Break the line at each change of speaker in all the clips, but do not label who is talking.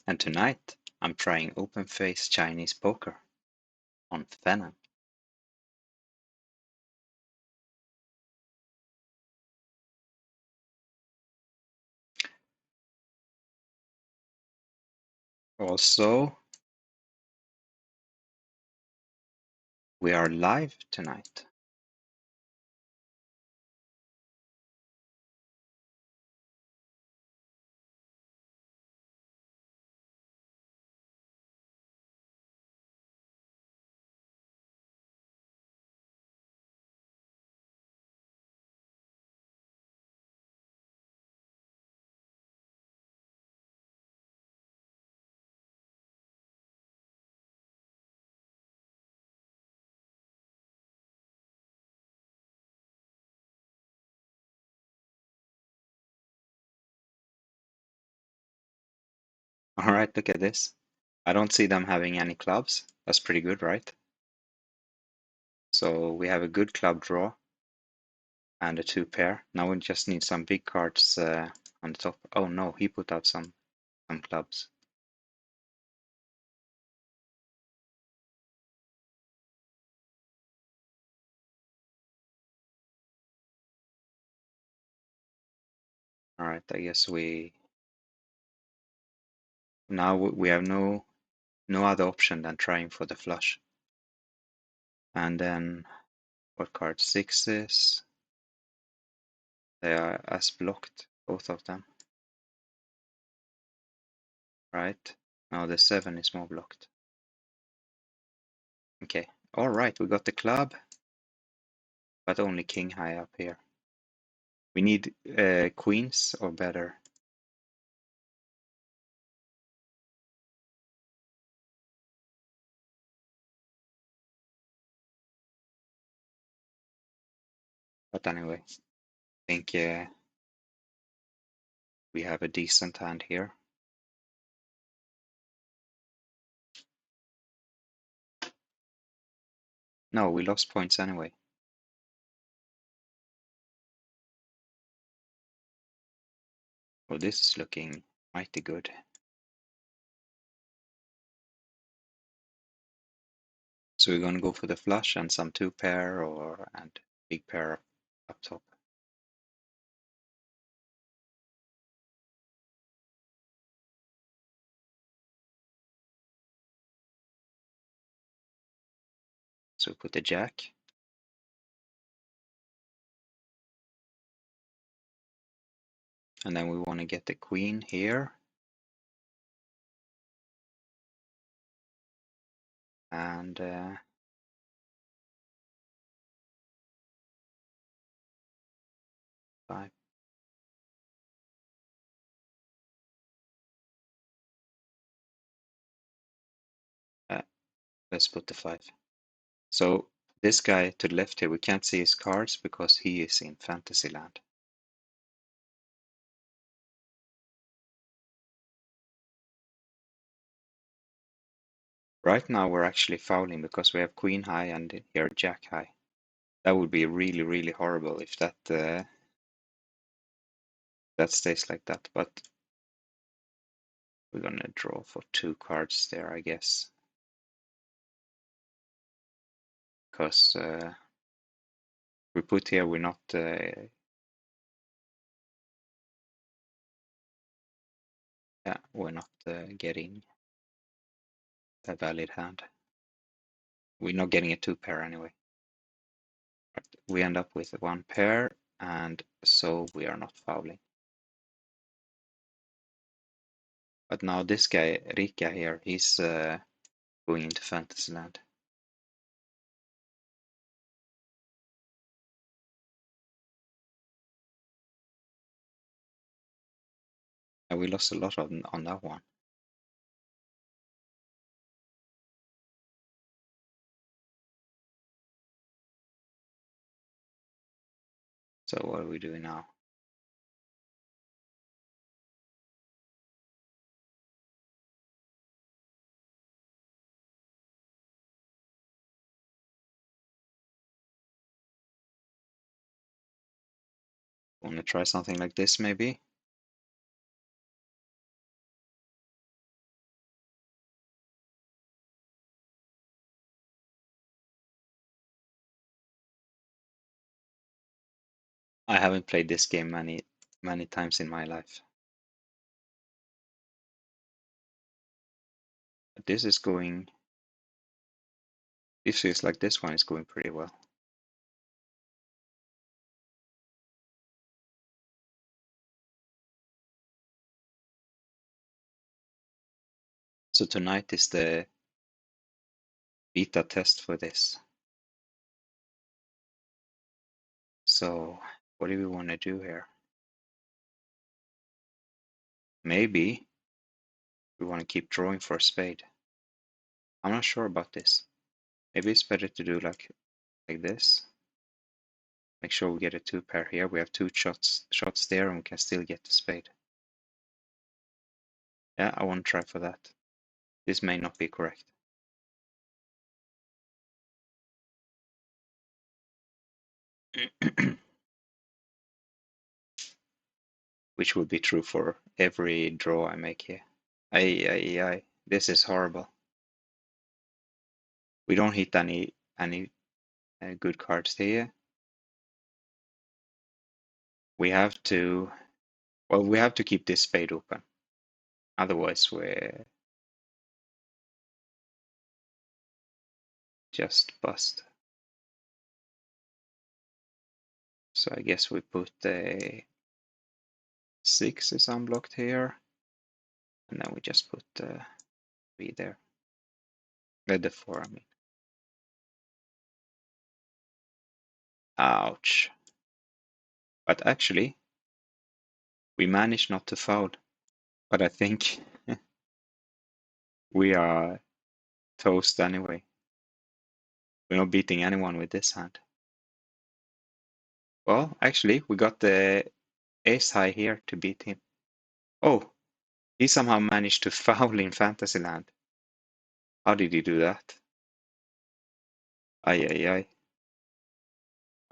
and tonight I'm trying open-face Chinese poker on Phenom. Also, we are live tonight. All right, look at this. I don't see them having any clubs. That's pretty good, right? So we have a good club draw and a 2-pair. Now we just need some big cards on the top. Oh no, he put out some clubs. All right, I guess now we have no other option than trying for the flush. And then what card? Sixes. They are as blocked, both of them. Right? Now the 7 is more blocked. Okay. All right, we got the club, but only king high up here. We need queens or better. But anyway, I think we have a decent hand here. No, we lost points anyway. Well, this is looking mighty good. So we're gonna go for the flush and some 2-pair and big pair up top. So we put the jack. And then we want to get the queen here. And five. Let's put the 5. So this guy to the left here, we can't see his cards because he is in fantasy land. Right now we're actually fouling because we have queen high and here jack high. That would be really, really horrible if that stays like that. But we're gonna draw for 2 cards there, I guess, because we put here we're not. Yeah, we're not getting a valid hand. We're not getting a 2-pair anyway. We end up with 1 pair, and so we are not fouling. But now this guy, Rika here, he's going into fantasy land. And we lost a lot on that one. So what are we doing now? Want to try something like this maybe? I haven't played this game many times in my life. But this is going. It feels like this one is going pretty well. So tonight is the beta test for this. So what do we want to do here? Maybe we want to keep drawing for a spade. I'm not sure about this. Maybe it's better to do like this. Make sure we get a two pair here. We have two shots there and we can still get the spade. Yeah, I want to try for that. This may not be correct. Which would be true for every draw I make here. Aye. This is horrible. We don't hit any good cards here. We have to, well, we have to keep this spade open. Otherwise, we're just bust. So I guess we put a 6 is unblocked here. And then we just put the 3 there. The 4, I mean. Ouch. But actually, we managed not to foul. But I think we are toast anyway. We're not beating anyone with this hand. Well, actually, we got the ace high here to beat him. Oh, he somehow managed to foul in Fantasyland. How did he do that? Aye.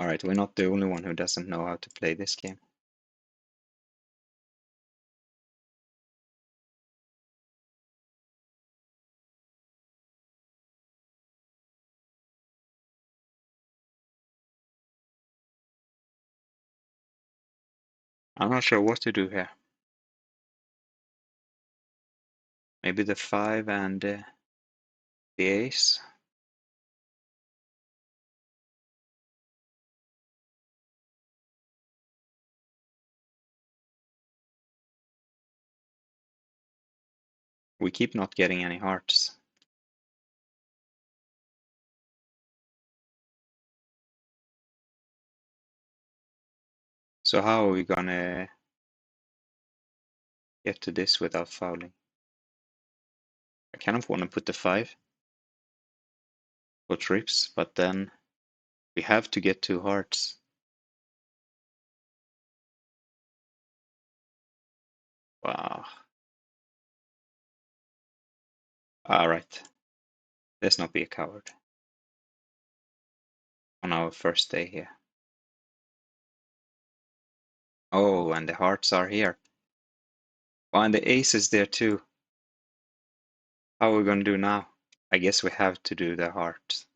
Alright, we're not the only one who doesn't know how to play this game. I'm not sure what to do here. Maybe the 5 and the ace. We keep not getting any hearts. So how are we gonna get to this without fouling? I kind of want to put the 5 for trips, but then we have to get 2 hearts. Wow. Alright. Let's not be a coward. On our first day here. Oh, and the hearts are here. Oh, and the ace is there too. How are we gonna do now? I guess we have to do the hearts.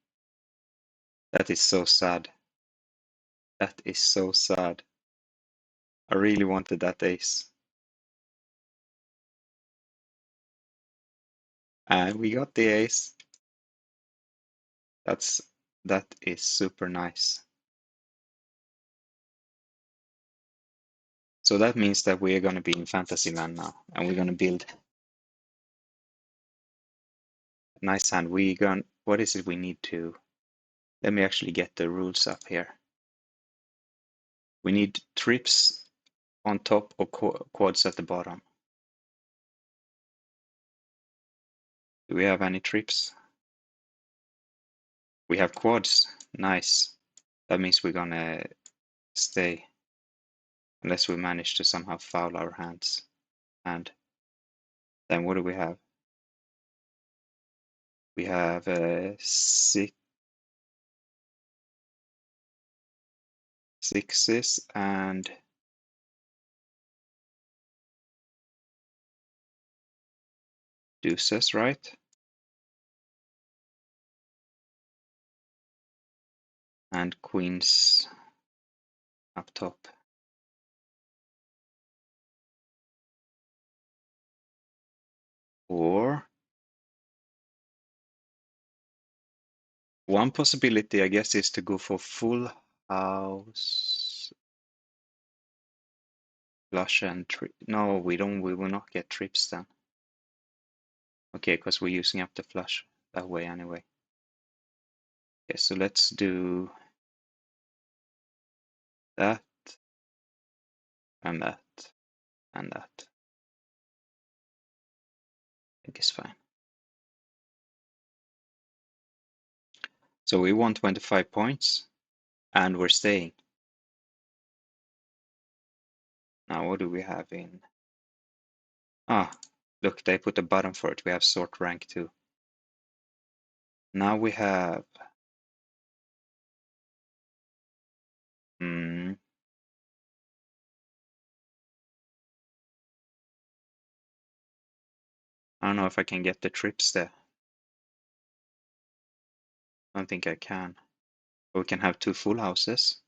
That is so sad. That is so sad. I really wanted that ace. And we got the ace. That is super nice. So that means that we are gonna be in Fantasyland now, and we're gonna build a nice hand. What is it we need to? Let me actually get the rules up here. We need trips on top or quads at the bottom. Do we have any trips? We have quads. Nice. That means we're gonna stay. Unless we manage to somehow foul our hands. And then what do we have? We have sixes and deuces, right? And queens up top. Or one possibility, I guess, is to go for full house, flush and trip. No, we don't. We will not get trips then. Okay, because we're using up the flush that way anyway. Okay, so let's do that and that and that. I think it's fine. So we won 25 points and we're staying. Now what do we have in? Ah, look, they put a button for it. We have sort rank 2. Now we have I don't know if I can get the trips there. I don't think I can. But we can have 2 full houses.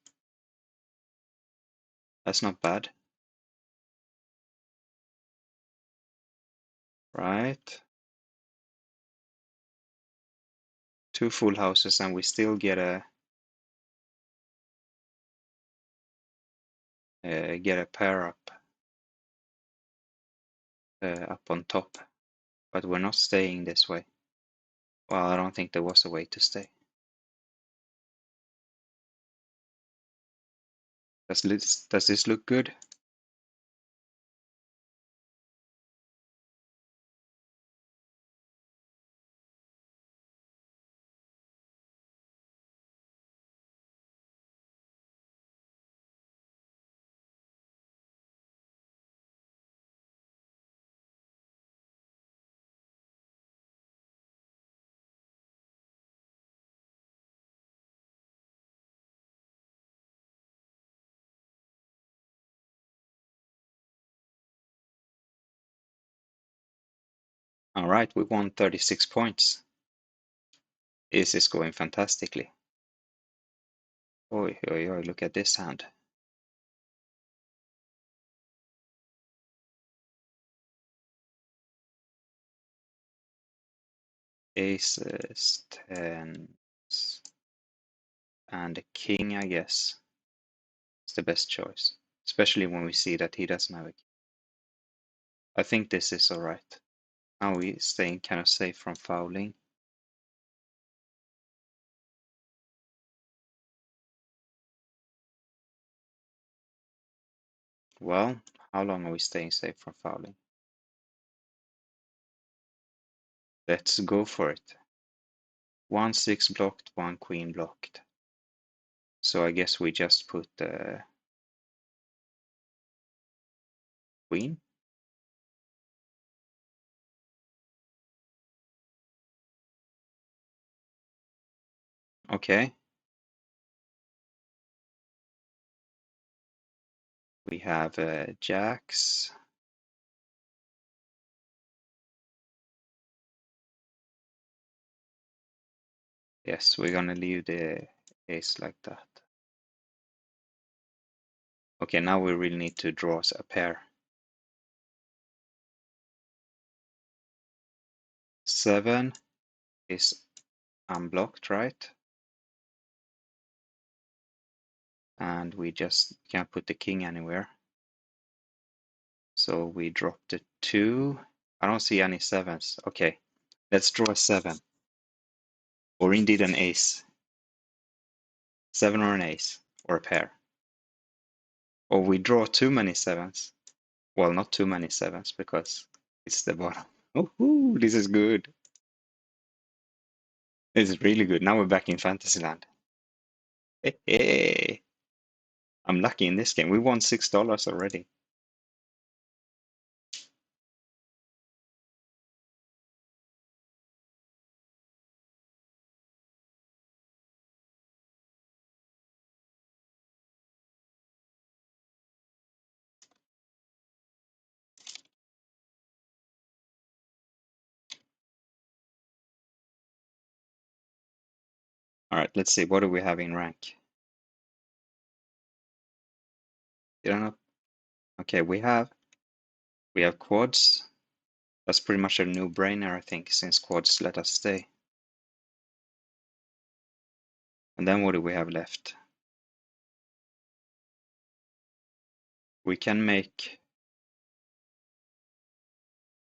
That's not bad. Right? 2 full houses and we still get a pair up on top. But we're not staying this way. Well, I don't think there was a way to stay. Does this look good? All right, we won 36 points. This is going fantastically. Oi, oi, oi, look at this hand. Aces, tens, and a king, I guess, is the best choice. Especially when we see that he doesn't have a king. I think this is alright. Now we're staying kind of safe from fouling. Well, how long are we staying safe from fouling? Let's go for it. 1-6 blocked, 1 queen blocked. So I guess we just put the queen. Okay. We have jacks. Yes, we're gonna leave the ace like that. Okay, now we really need to draw us a pair. 7 is unblocked, right? And we just can't put the king anywhere. So we drop the 2. I don't see any 7s. Okay, let's draw a 7. Or indeed an ace. 7 or an ace. Or a pair. Or we draw too many 7s. Well, not too many 7s because it's the bottom. Oh, this is good. This is really good. Now we're back in Fantasyland. Hey, I'm lucky in this game. We won $6 already. All right, let's see. What do we have in rank? You don't know? Okay, we have quads. That's pretty much a no-brainer, I think, since quads let us stay. And then what do we have left? We can make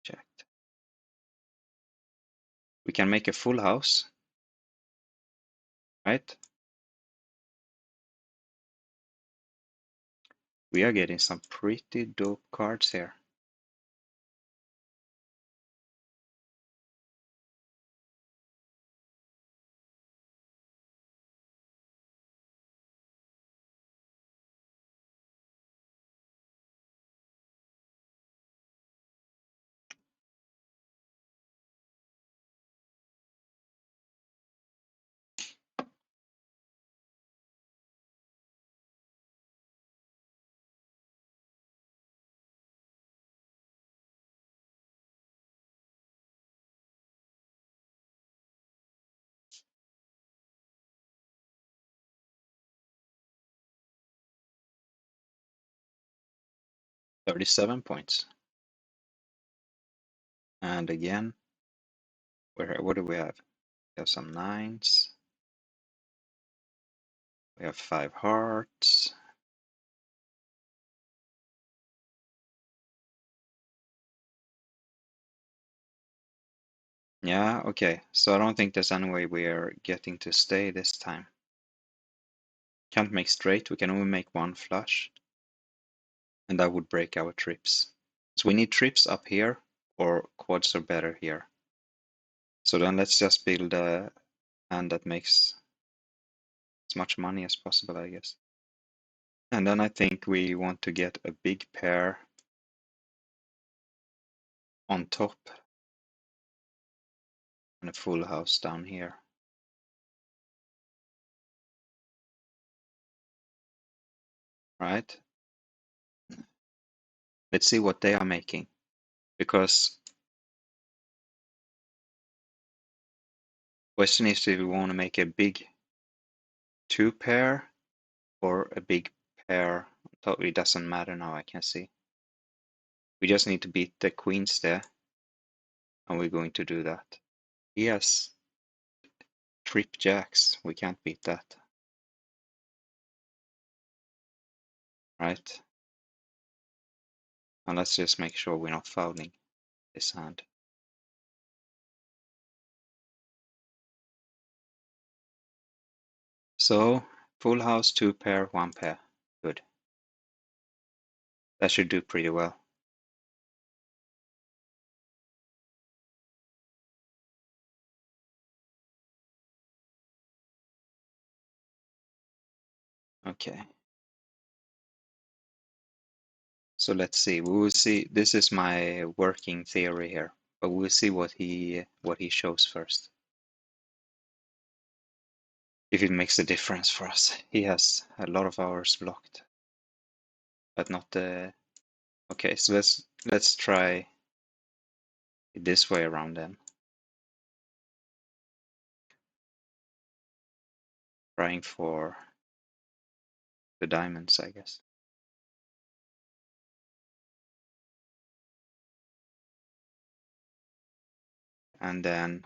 checked. We can make a full house, right? We are getting some pretty dope cards here. $37 points. And again, what do we have? We have some nines. We have 5 hearts. Yeah, okay. So I don't think there's any way we're getting to stay this time. Can't make straight. We can only make one flush. And that would break our trips. So we need trips up here, or quads are better here. So then let's just build a hand that makes as much money as possible, I guess. And then I think we want to get a big pair on top and a full house down here. Right? Let's see what they are making. Because question is if we want to make a big 2 pair or a big pair. Totally doesn't matter now, I can see. We just need to beat the queens there. And we're going to do that. Yes. Trip jacks. We can't beat that. Right? And let's just make sure we're not fouling this hand. So, full house, 2 pair, 1 pair. Good. That should do pretty well. Okay. So let's see. We will see. This is my working theory here, but we'll see what he shows first. If it makes a difference for us. He has a lot of hours blocked, but not the. Okay, so let's try it this way around then. Trying for the diamonds, I guess. And then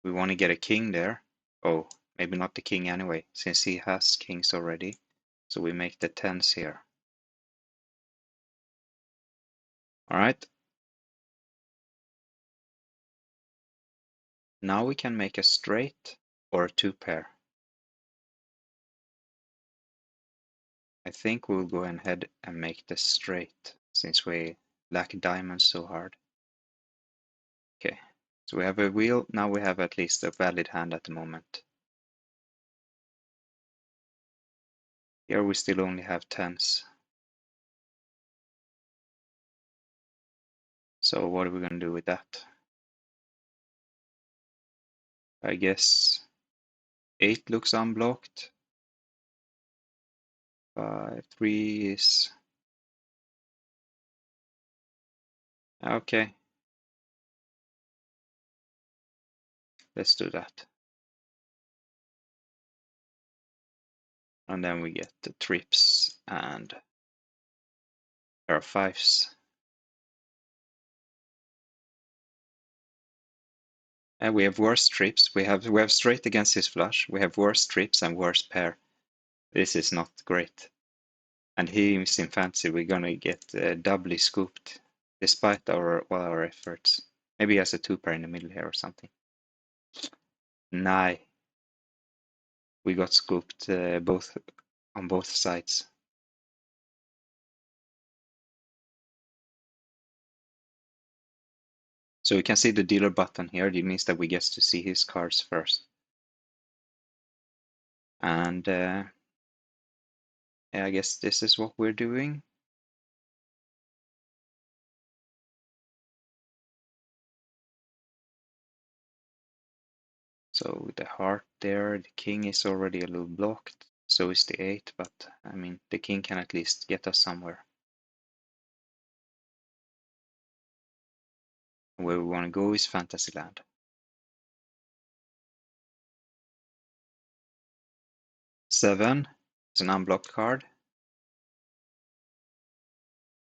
we want to get a king there. Oh, maybe not the king anyway, since he has kings already. So we make the tens here. All right. Now we can make a straight or a 2 pair. I think we'll go ahead and make this straight since we lack diamonds so hard. Okay, so we have a wheel. Now we have at least a valid hand at the moment. Here we still only have tens. So what are we going to do with that? I guess 8 looks unblocked. 3 is... Okay. Let's do that. And then we get the trips and Pair of fives. And we have worse trips. We have straight against his flush. We have worse trips and worse pair. This is not great. And he's in fancy. We're gonna get doubly scooped, despite all our efforts. Maybe he has a two pair in the middle here or something. Nah, we got scooped both on both sides. So we can see the dealer button here. It means that we get to see his cards first. And yeah, I guess this is what we're doing. So with the heart there, the king is already a little blocked. So is the 8, but I mean, the king can at least get us somewhere. Where we want to go is Fantasyland. Seven is an unblocked card.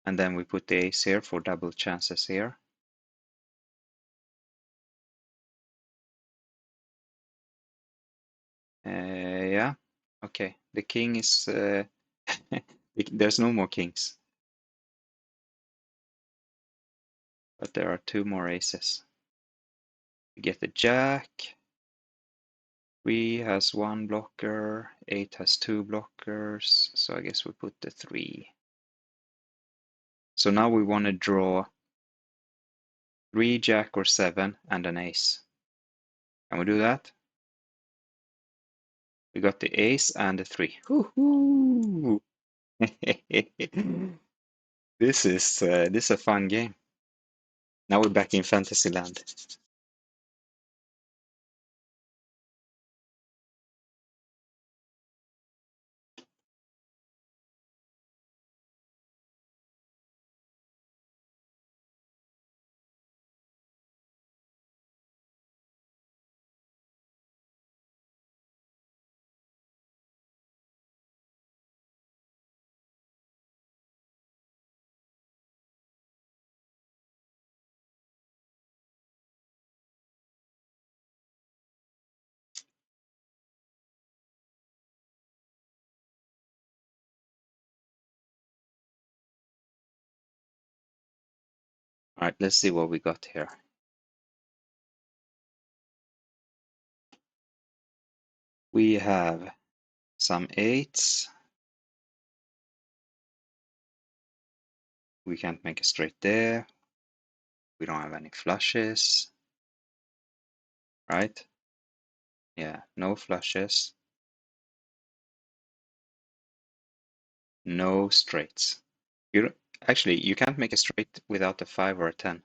And then we put the ace here for double chances here. Yeah, okay. The king is... there's no more kings. But there are two more aces. We get the jack. 3 has one blocker. 8 has two blockers. So I guess we put the 3. So now we want to draw 3, jack, or 7, and an ace. Can we do that? We got the ace and the 3. Woohoo! This is a fun game. Now we're back in Fantasyland. All right, let's see what we got here. We have some 8s. We can't make a straight there. We don't have any flushes, right? Yeah, no flushes. No straights. Actually, you can't make a straight without a 5 or a 10.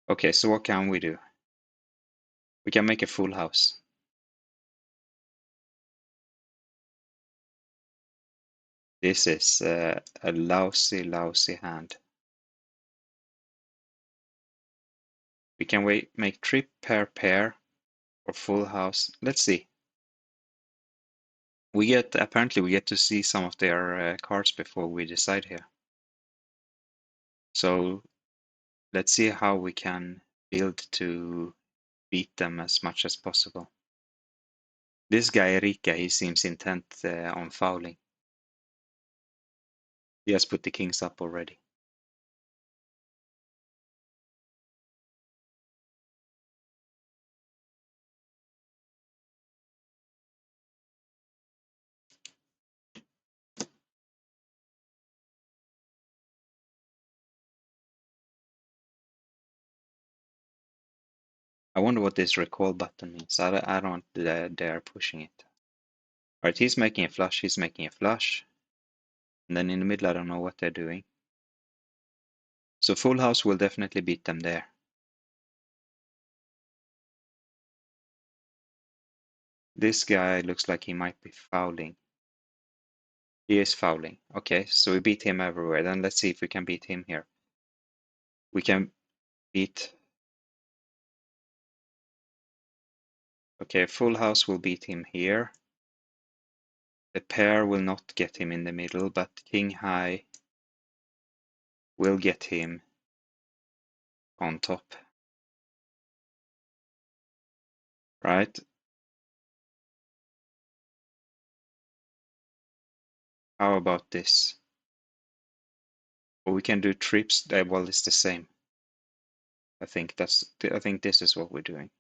Okay, so what can we do? We can make a full house. This is a lousy, lousy hand. We can make trip, pair, pair, or full house. Let's see. Apparently we get to see some of their cards before we decide here. So let's see how we can build to beat them as much as possible. This guy Erika, he seems intent on fouling. He has put the kings up already. I wonder what this recall button means. I don't dare pushing it. Alright, he's making a flush, he's making a flush. And then in the middle, I don't know what they're doing. So full house will definitely beat them there. This guy looks like he might be fouling. He is fouling. Okay, so we beat him everywhere. Then let's see if we can beat him here. We can beat... Okay, full house will beat him here. The pair will not get him in the middle, but king high we'll get him on top, right? How about this? Or we can do trips. Well, it's the same. I think this is what we're doing.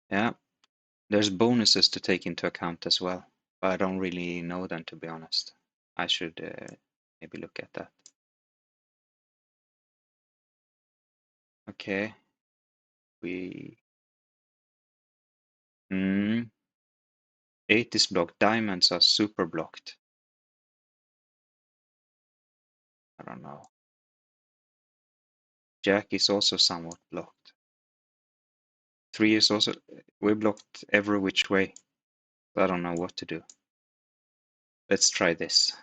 Yeah, there's bonuses to take into account as well, but I don't really know them, to be honest. I should maybe look at that. Okay, we 8 is blocked. Diamonds are super blocked. I don't know. Jack is also somewhat blocked. 3 is also, we're blocked every which way. I don't know what to do. Let's try this.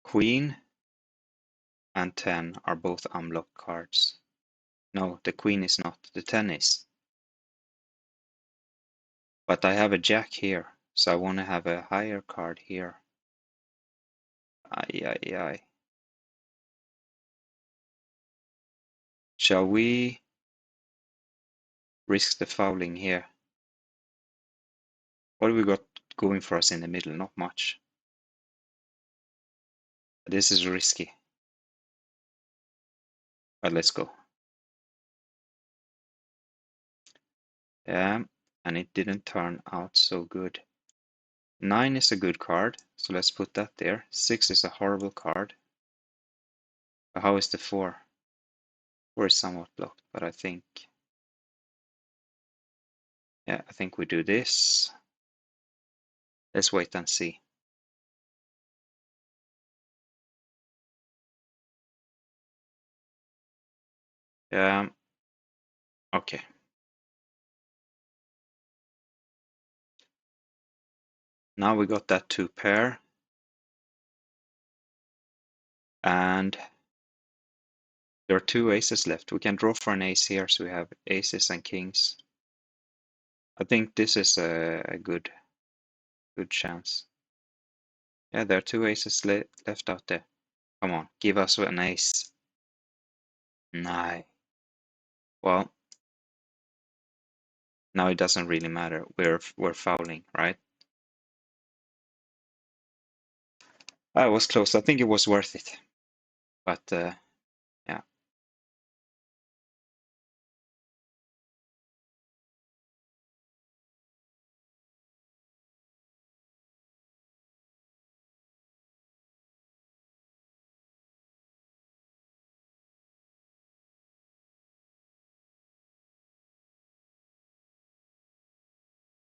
Queen and 10 are both unblocked cards. No, the queen is not. The 10 is. But I have a jack here, so I want to have a higher card here. Ay, ay, ay. Shall we risk the fouling here? What have we got going for us in the middle? Not much. This is risky. But let's go. Yeah, and it didn't turn out so good. 9 is a good card, so let's put that there. 6 is a horrible card. But how is the 4? 4 is somewhat blocked, but I think... Yeah, I think we do this. Let's wait and see. Okay. Now we got that 2 pair. And there are 2 aces left. We can draw for an ace here, so we have aces and kings. I think this is a good chance. Yeah, there are 2 aces left out there. Come on, give us an ace. Nah. Well, now it doesn't really matter. We're fouling, right? I was close. I think it was worth it. But yeah.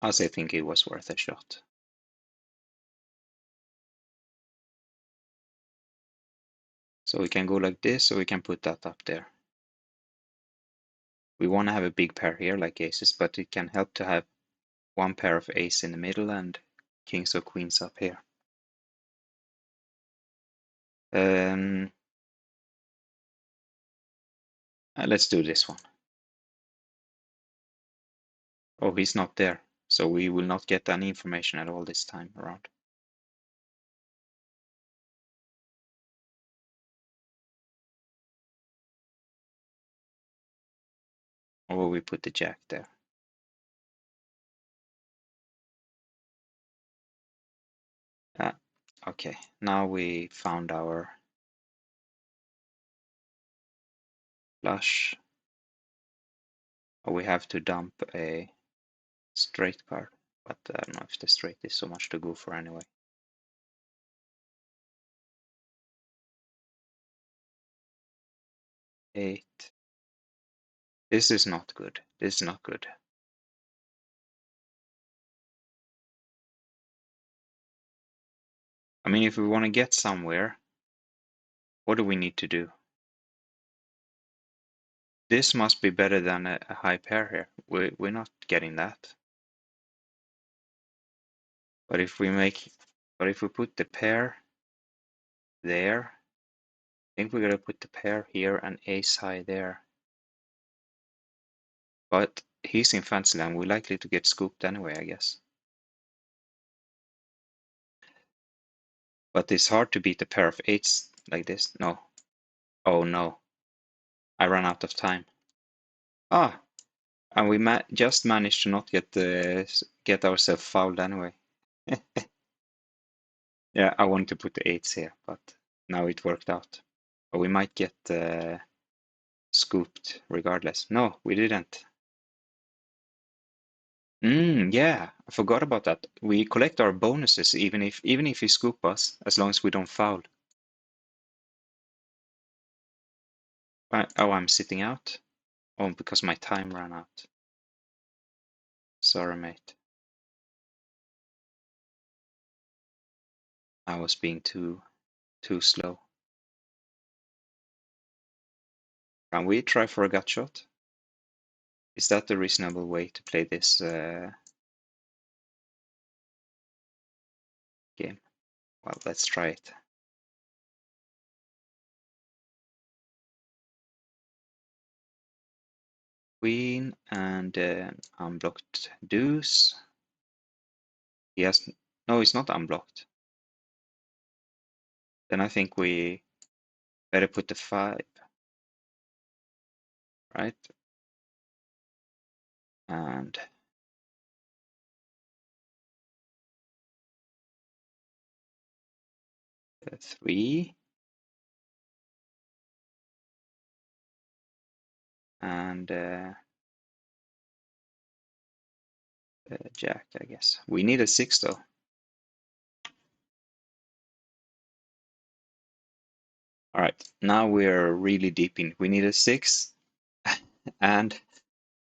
I also think it was worth a shot. So we can go like this, or we can put that up there. We want to have a big pair here, like aces, but it can help to have 1 pair of ace in the middle and kings or queens up here. Let's do this one. Oh, he's not there, so we will not get any information at all this time around. Or we put the jack there. Okay, now we found our flush. We have to dump a straight card, but I don't know if the straight is so much to go for anyway. Eight. This is not good. This is not good. I mean, if we want to get somewhere, what do we need to do? This must be better than a high pair here. We're not getting that. But if we put the pair there, I think we're gonna put the pair here and ace high there. But he's in Fantasyland. We're likely to get scooped anyway, I guess. But it's hard to beat a pair of eights like this. No. Oh no. I ran out of time. Ah, and we just managed to not get ourselves fouled anyway. Yeah, I wanted to put the eights here, but now it worked out. But we might get scooped regardless. No, we didn't. Yeah, I forgot about that. We collect our bonuses even if you scoop us, as long as we don't foul. Oh, I'm sitting out. Oh, because my time ran out. Sorry, mate. I was being too slow. Can we try for a gut shot? Is that the reasonable way to play this game? Well, let's try it. Queen and unblocked deuce. He has no, it's not unblocked. Then I think we better put the 5, right? And the 3 and jack, I guess. We need a 6 though. All right, now we're really deep in. We need a 6 and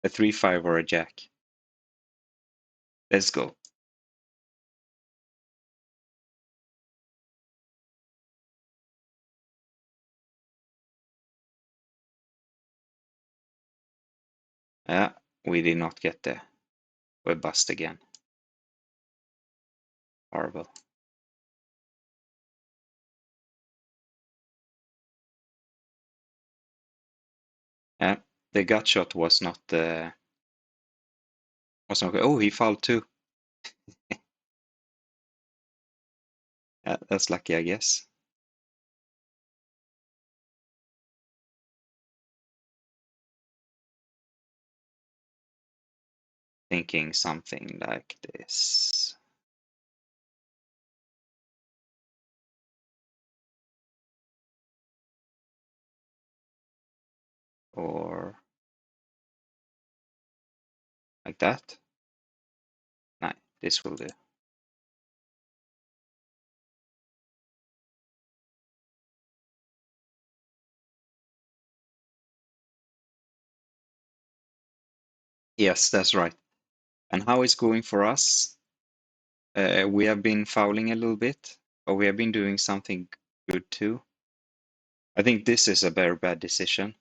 a 3-5 or a jack. Let's go. Yeah, we did not get there. We're bust again. Horrible. Yeah, the gut shot was not good. Oh, he fouled too. Yeah, that's lucky, I guess. Thinking something like this. Or like that. No, this will do. Yes, that's right. And how it's going for us? We have been fouling a little bit, but we have been doing something good too. I think this is a very bad decision.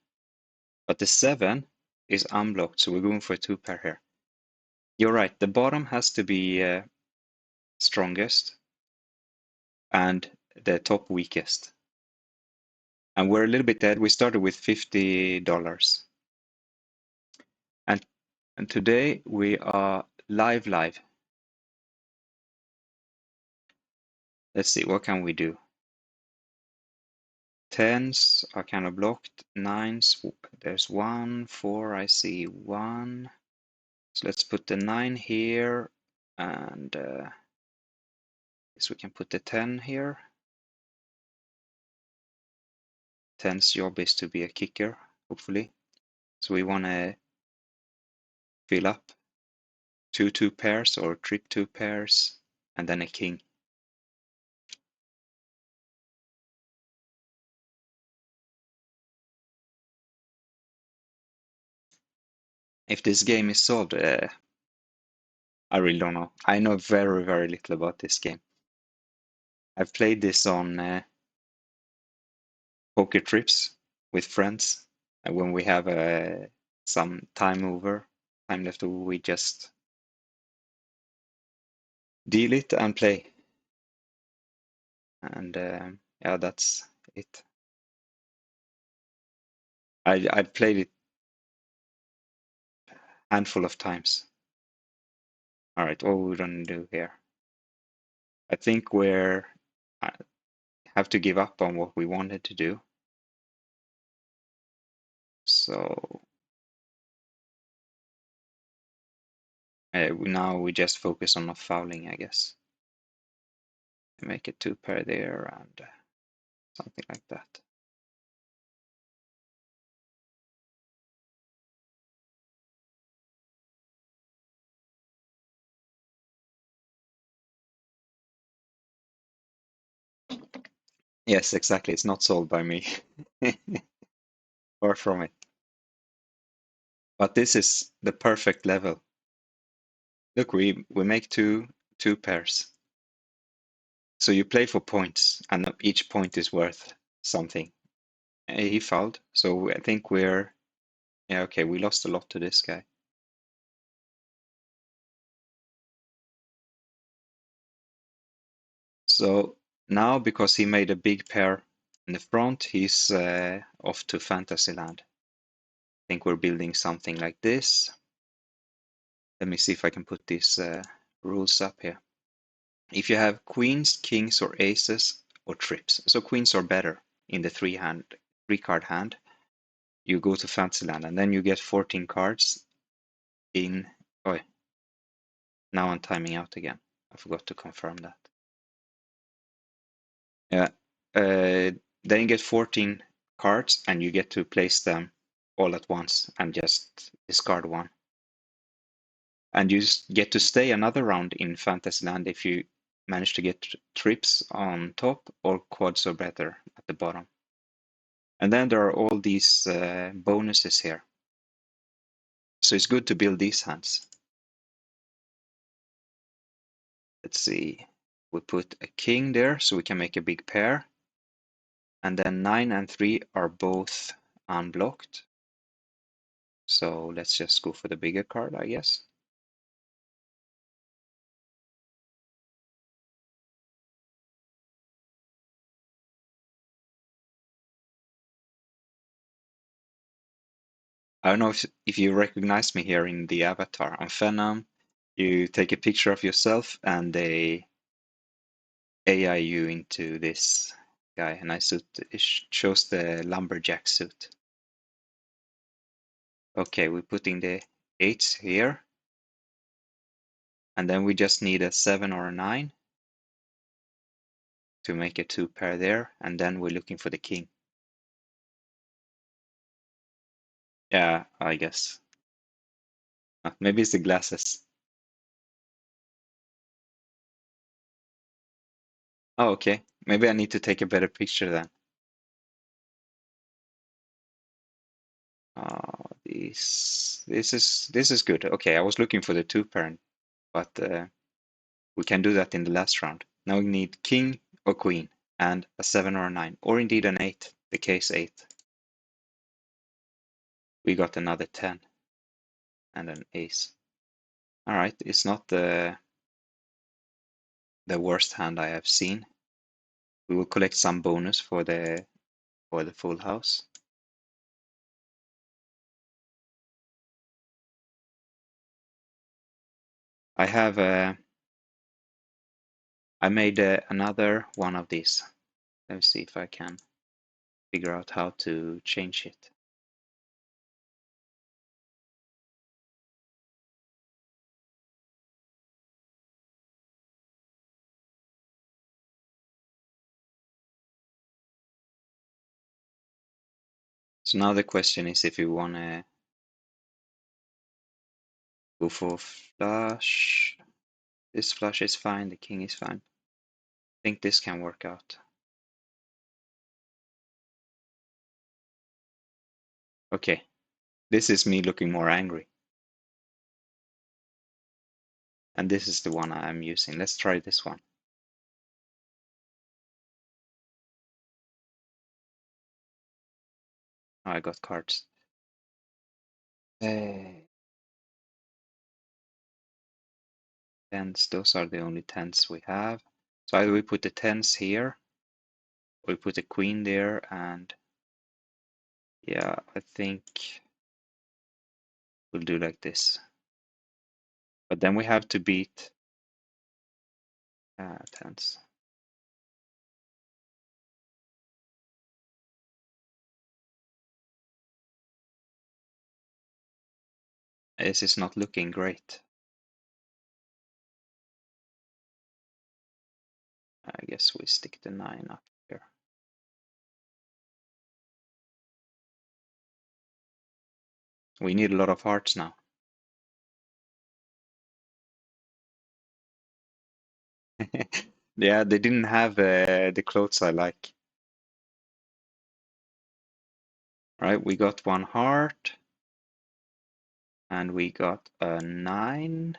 But the 7 is unblocked, so we're going for a 2-pair here. You're right, the bottom has to be strongest and the top weakest. And we're a little bit dead. We started with $50. And today we are live. Let's see, what can we do? 10s are kind of blocked. 9s, there's 1, 4, I see 1. So let's put the 9 here, and I guess we can put the 10 here. 10's job is to be a kicker, hopefully. So we want to fill up 2 pairs or trip 2 pairs, and then a king. If this game is solved, I really don't know. I know very, very little about this game. I've played this on poker trips with friends, and when we have some time left over, we just deal it and play. And yeah, that's it. I played it. handful of times. All right, what we're gonna do here. I think we're have to give up on what we wanted to do. So now we just focus on not fouling, I guess. Make a 2 pair there and something like that. Yes, exactly. It's not solved by me. Far from it. But this is the perfect level. Look, we make two pairs. So you play for points, and each point is worth something. He fouled, so I think we're yeah, okay, we lost a lot to this guy. So now, because he made a big pair in the front, he's off to Fantasyland. I think we're building something like this. Let me see if I can put these rules up here. If you have queens, kings, or aces, or trips, so queens are better in the three card hand, you go to Fantasyland, and then you get 14 cards in. Oh, now I'm timing out again. I forgot to confirm that. Yeah. Then you get 14 cards, and you get to place them all at once and just discard one. And you get to stay another round in Fantasyland if you manage to get trips on top or quads or better at the bottom. And then there are all these bonuses here. So it's good to build these hands. Let's see. We put a king there so we can make a big pair. And then 9 and 3 are both unblocked. So let's just go for the bigger card, I guess. I don't know if you recognize me here in the avatar. On Phenom, you take a picture of yourself and they AI you into this guy. And I suit it shows the lumberjack suit. Okay, we're putting the 8s here. And then we just need a 7 or a 9 to make a 2 pair there. And then we're looking for the king. Yeah, I guess. Maybe it's the glasses. Oh, okay. Maybe I need to take a better picture then. This is good. Okay, I was looking for the 2 parent, but we can do that in the last round. Now we need king or queen and a 7 or a 9, or indeed an 8, the case 8. We got another 10 and an ace. All right, it's not the worst hand I have seen. We will collect some bonus for the full house. I have I made another one of these. Let me see if I can figure out how to change it. So now the question is if you want to go for flush. This flush is fine, the king is fine. I think this can work out. Okay, this is me looking more angry. And this is the one I'm using. Let's try this one. Oh, I got cards. Hey. Tens, those are the only tens we have. So either we put the tens here, or we put a queen there, and yeah, I think We'll do like this. But then we have to beat tens. This is not looking great. I guess we stick the 9 up here. We need a lot of hearts now. Yeah, they didn't have the clothes I like. Right, we got 1 heart. And we got a 9.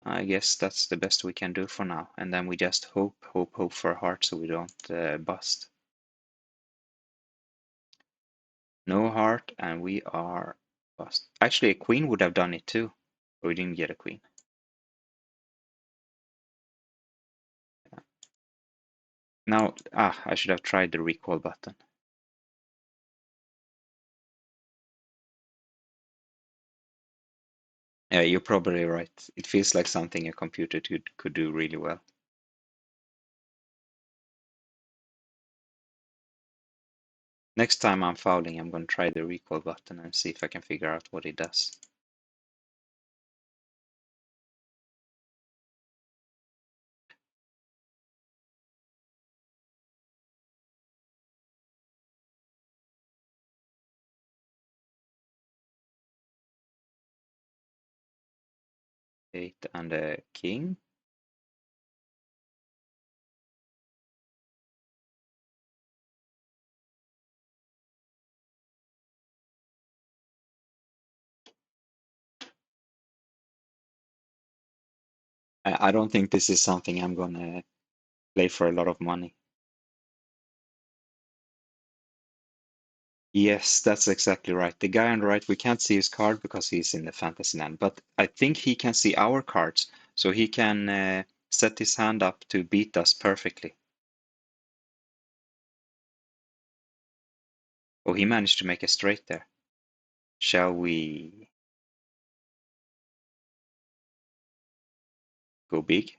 I guess that's the best we can do for now. And then we just hope for a heart so we don't bust. No heart, and we are bust. Actually, a queen would have done it too. But we didn't get a queen. Now, I should have tried the recall button. Yeah, you're probably right. It feels like something a computer could do really well. Next time I'm fouling, I'm going to try the recall button and see if I can figure out what it does. Eight and a king. I don't think this is something I'm going to play for a lot of money. Yes, that's exactly right. The guy on the right, we can't see his card because he's in the fantasy land, but I think he can see our cards, so he can set his hand up to beat us perfectly. Oh, he managed to make a straight there. Shall we go big?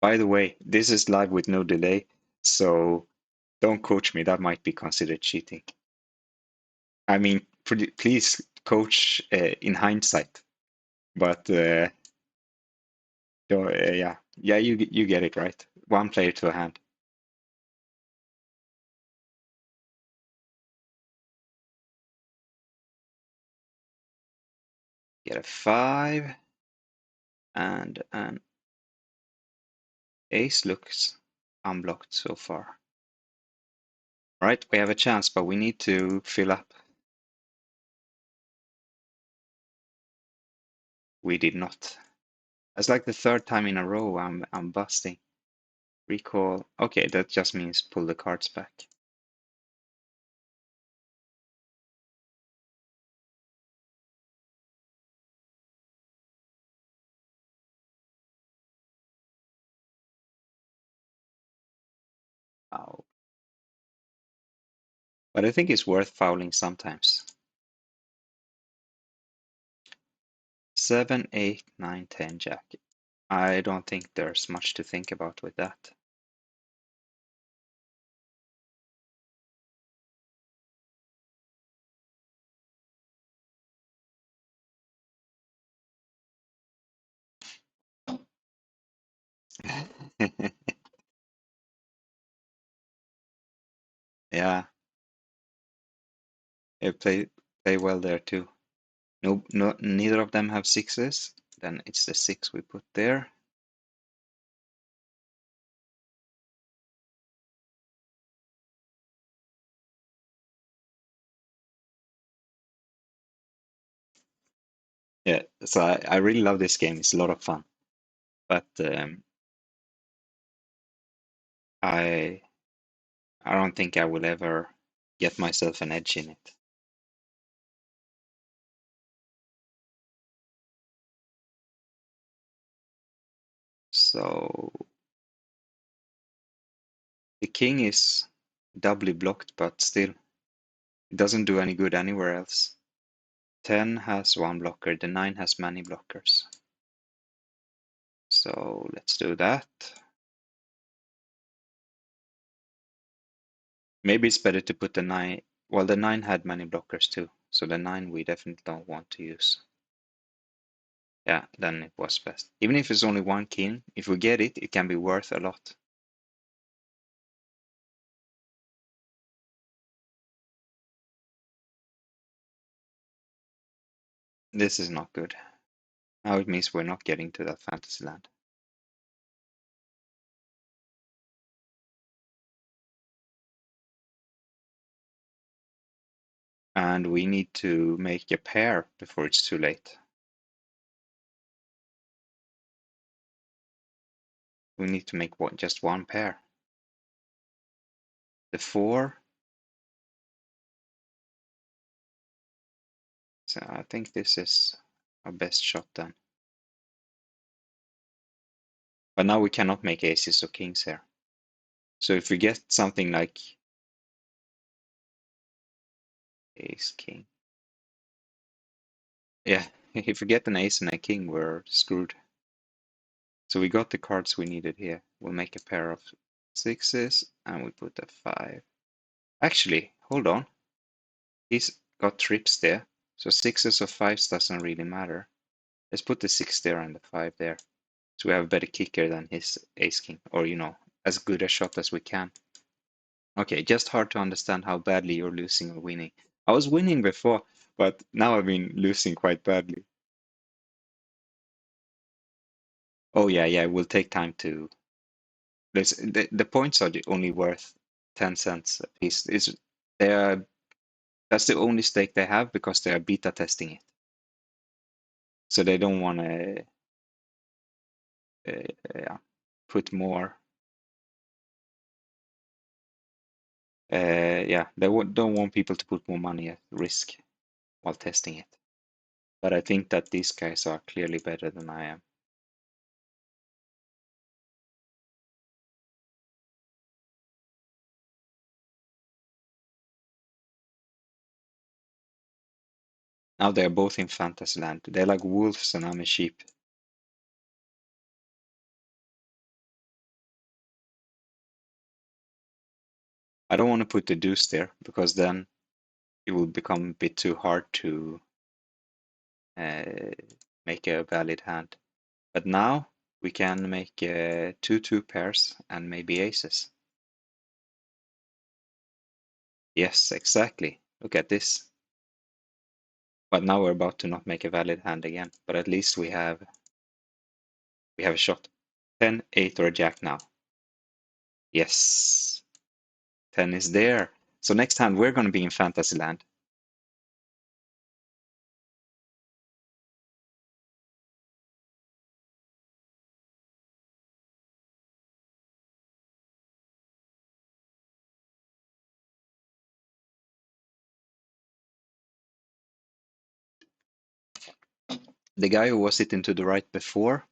By the way, this is live with no delay, so don't coach me. That might be considered cheating. I mean, please coach in hindsight, but yeah, you get it right. One player to a hand. Get a 5 and an ace looks unblocked so far. Right, we have a chance, but we need to fill up. We did not. That's like the third time in a row I'm busting. Recall. Okay, that just means pull the cards back. Wow. But I think it's worth fouling sometimes. 7, 8, 9, 10, Jack. I don't think there's much to think about with that. Yeah, they play well there too. No, neither of them have 6s. Then it's the 6 we put there. Yeah, so I really love this game. It's a lot of fun, but I I don't think I will ever get myself an edge in it. So the king is doubly blocked, but still, it doesn't do any good anywhere else. 10 has one blocker, the 9 has many blockers. So let's do that. Maybe it's better to put the 9. Well, the 9 had many blockers too, so the 9 we definitely don't want to use. Yeah, then it was best. Even if it's only one king, if we get it, it can be worth a lot. This is not good. Now it means we're not getting to that fantasy land. And we need to make a pair before it's too late. We need to make just one pair. The 4. So I think this is our best shot then. But now we cannot make aces or kings here. So if we get something like ace, king. Yeah, if we get an ace and a king, we're screwed. So we got the cards we needed here. We'll make a pair of 6s and we put a 5. Actually, hold on. He's got trips there. So 6s or 5s doesn't really matter. Let's put the 6 there and the 5 there. So we have a better kicker than his ace king. Or, as good a shot as we can. Okay, just hard to understand how badly you're losing or winning. I was winning before, but now I've been losing quite badly. Oh yeah, yeah, it will take time to. The points are only worth 10 cents a piece. They are that's the only stake they have because they are beta testing it. So they don't want to put more. Yeah, they don't want people to put more money at risk while testing it. But I think that these guys are clearly better than I am. Now they're both in Fantasyland. They're like wolves and I'm a sheep. I don't want to put the deuce there because then it will become a bit too hard to make a valid hand. But now we can make 2 pairs and maybe aces. Yes, exactly. Look at this. But now we're about to not make a valid hand again. But at least we have a shot. 10, 8, or a jack now. Yes. 10 is there. So next hand we're going to be in Fantasyland. The guy who was sitting to the right before.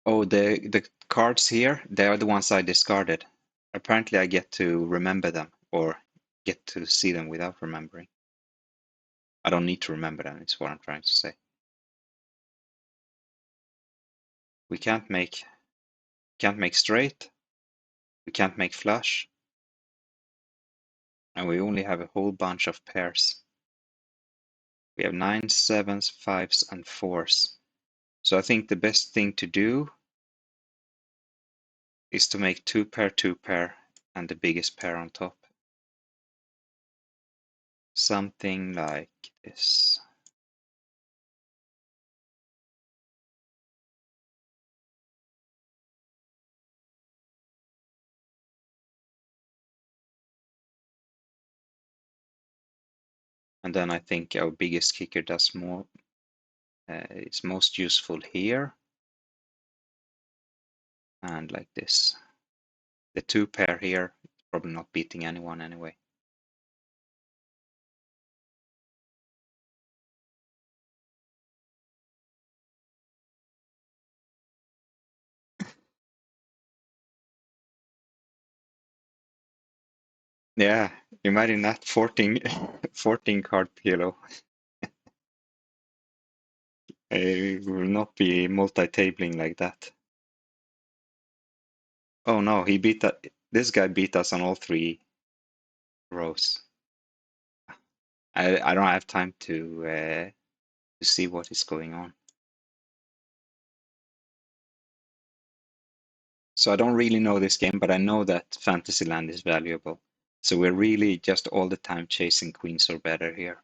Oh, the cards here, they are the ones I discarded. Apparently I get to remember them or get to see them without remembering. I don't need to remember them, is what I'm trying to say. We can't make straight, we can't make flush, and we only have a whole bunch of pairs. We have 9s, 7s, 5s, and 4s. So I think the best thing to do is to make 2 pair, and the biggest pair on top. Something like this. And then I think our biggest kicker does more. It's most useful here. And like this. The 2 pair here, probably not beating anyone anyway. Yeah, Imagine that 14 card pillow. It will not be multi-tabling like that. Oh no, he beat that. This guy beat us on all 3 rows. I don't have time to see what is going on. So I don't really know this game, but I know that Fantasyland is valuable. So we're really just all the time chasing queens or better here.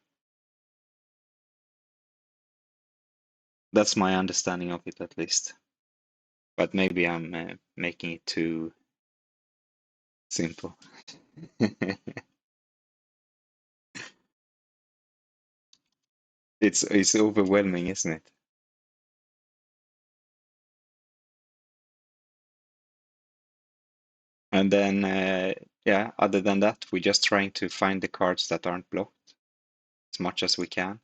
That's my understanding of it, at least. But maybe I'm making it too simple. It's overwhelming, isn't it? And then, yeah, other than that, we're just trying to find the cards that aren't blocked as much as we can.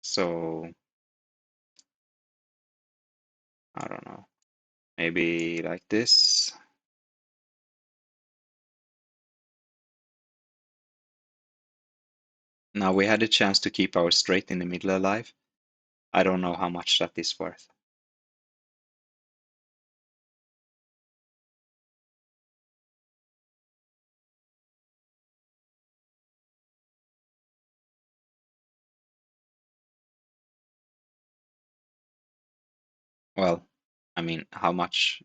So, I don't know, maybe like this. Now we had a chance to keep our straight in the middle alive. I don't know how much that is worth. Well, I mean, how much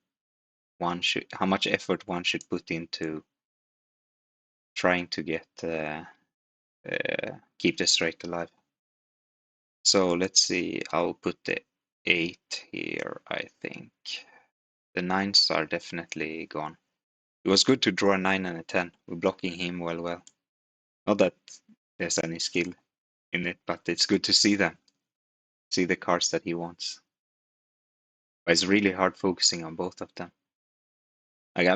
effort one should put into trying to get keep the straight alive. So let's see, I'll put the 8 here, I think. The 9s are definitely gone. It was good to draw a 9 and a 10. We're blocking him well. Not that there's any skill in it, but it's good to see them. See the cards that he wants. But it's really hard focusing on both of them. Like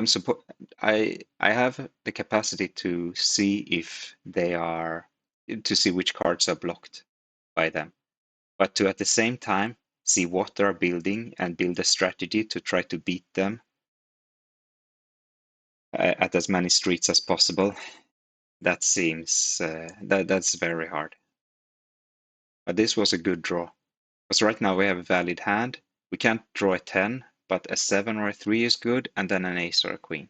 I have the capacity to see if they are to see which cards are blocked by them. But to at the same time see what they're building and build a strategy to try to beat them at as many streets as possible. That seems that's very hard. But this was a good draw. Because right now we have a valid hand. We can't draw a 10, but a 7 or a 3 is good, and then an ace or a queen.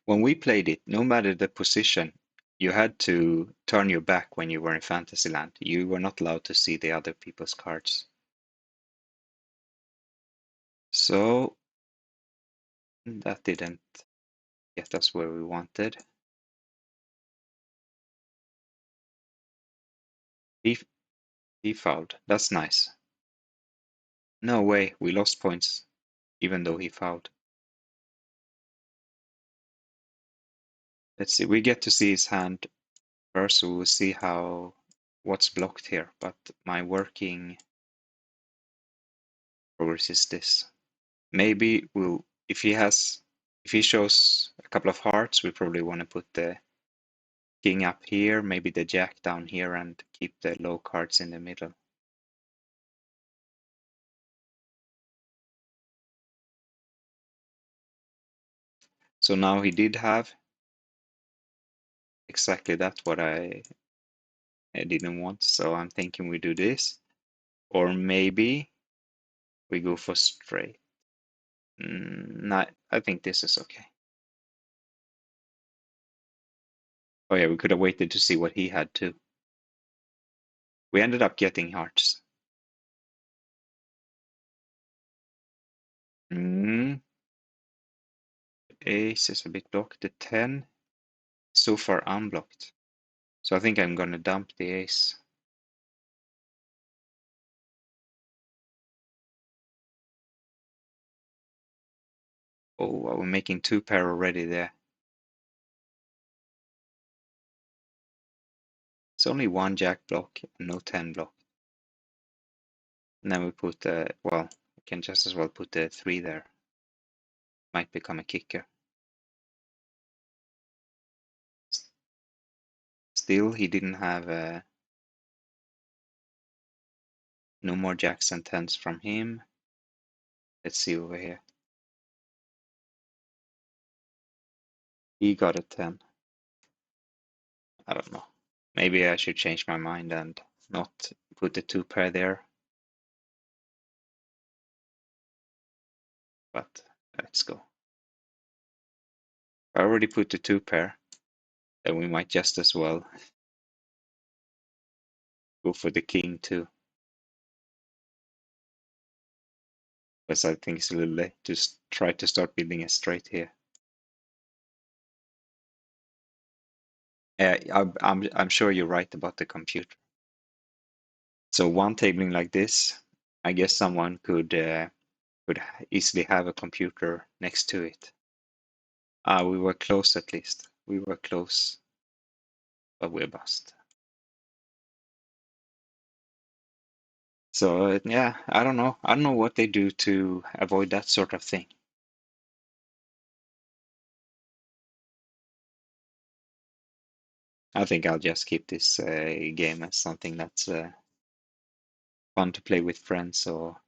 When we played it, no matter the position, you had to turn your back when you were in Fantasyland. You were not allowed to see the other people's cards. So that didn't get us where we wanted. He, he fouled. That's nice. No way, we lost points, even though he fouled. Let's see, we get to see his hand first, so we'll see what's blocked here. But my working progress is this. Maybe if he shows a couple of hearts, we probably want to put the king up here, maybe the jack down here, and keep the low cards in the middle. So now he did have exactly that what I didn't want. So I'm thinking we do this, or maybe we go for straight. No, I think this is okay. Oh yeah, we could have waited to see what he had too. We ended up getting hearts. Ace is a bit blocked. The 10 so far unblocked. So I think I'm gonna dump the ace. Oh, we're making 2 pair already there. It's only 1 jack block and no 10 block. And then we put well, we can just as well put the 3 there. Might become a kicker. still he didn't have no more jacks and tens from him. Let's see over here. He got a 10. I don't know. Maybe I should change my mind and not put the 2 pair there. But let's go. I already put the 2 pair. Then we might just as well go for the king too. Because I think it's a little late to try to start building a straight here. I'm sure you're right about the computer. So one tabling like this, I guess someone could easily have a computer next to it. We were close at least. We were close, but we're bust. So yeah, I don't know. I don't know what they do to avoid that sort of thing. I think I'll just keep this game as something that's fun to play with friends or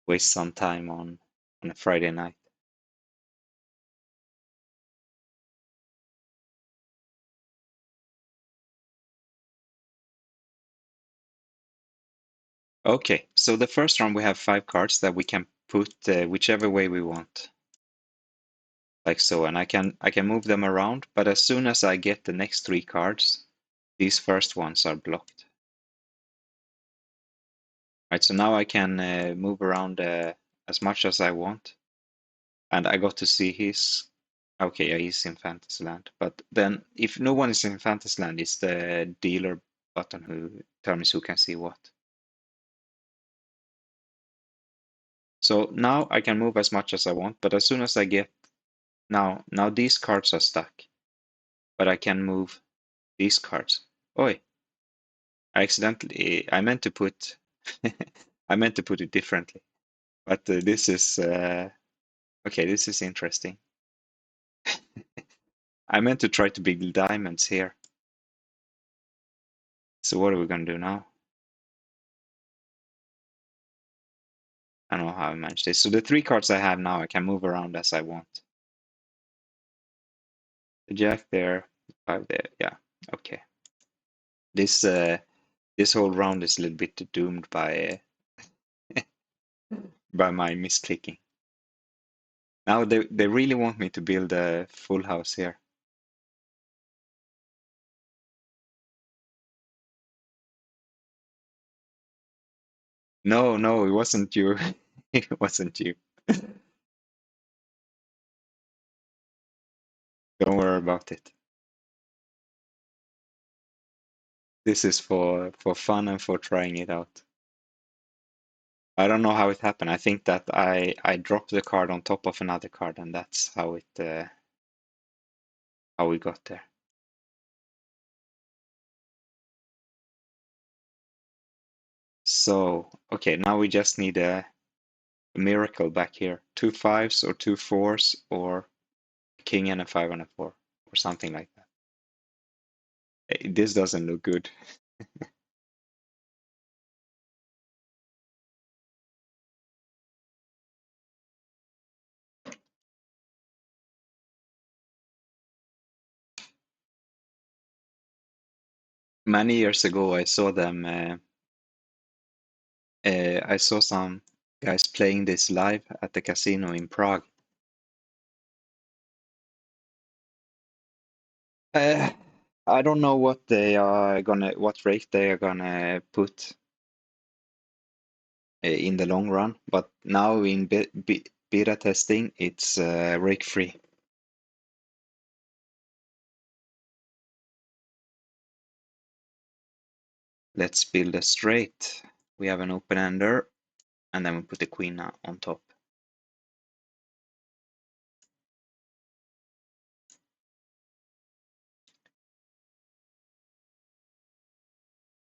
waste some time on a Friday night. Okay, so the first round we have 5 cards that we can put whichever way we want. Like so, and I can move them around, but as soon as I get the next 3 cards, these first ones are blocked. Right, so now I can move around as much as I want. And I got to see his. Okay, yeah, he's in Fantasyland. But then, if no one is in Fantasyland, it's the dealer button who determines who can see what. So now I can move as much as I want, but as soon as I get now these cards are stuck, but I can move these cards. Oi, I meant to put I meant to put it differently. But this is okay, this is interesting. I meant to try to build diamonds here. So what are we gonna do now? I don't know how I managed this. So the 3 cards I have now, I can move around as I want. The jack there, 5 there. Yeah, okay. This whole round is a little bit doomed by my misclicking. Now they really want me to build a full house here. No, no, it wasn't you. It wasn't you. Don't worry about it. This is for fun and for trying it out. I don't know how it happened. I think that I dropped the card on top of another card, and that's how we got there. So okay, now we just need a miracle back here. 2 5s or 2 4s or a king and a 5 and a 4 or something like that. This doesn't look good. Many years ago, I saw them. I saw some guys playing this live at the casino in Prague. Uh, I don't know what what rate they are gonna put in the long run, but now in beta testing, it's rake free. Let's build a straight. We have an open ender, and then we put the queen on top.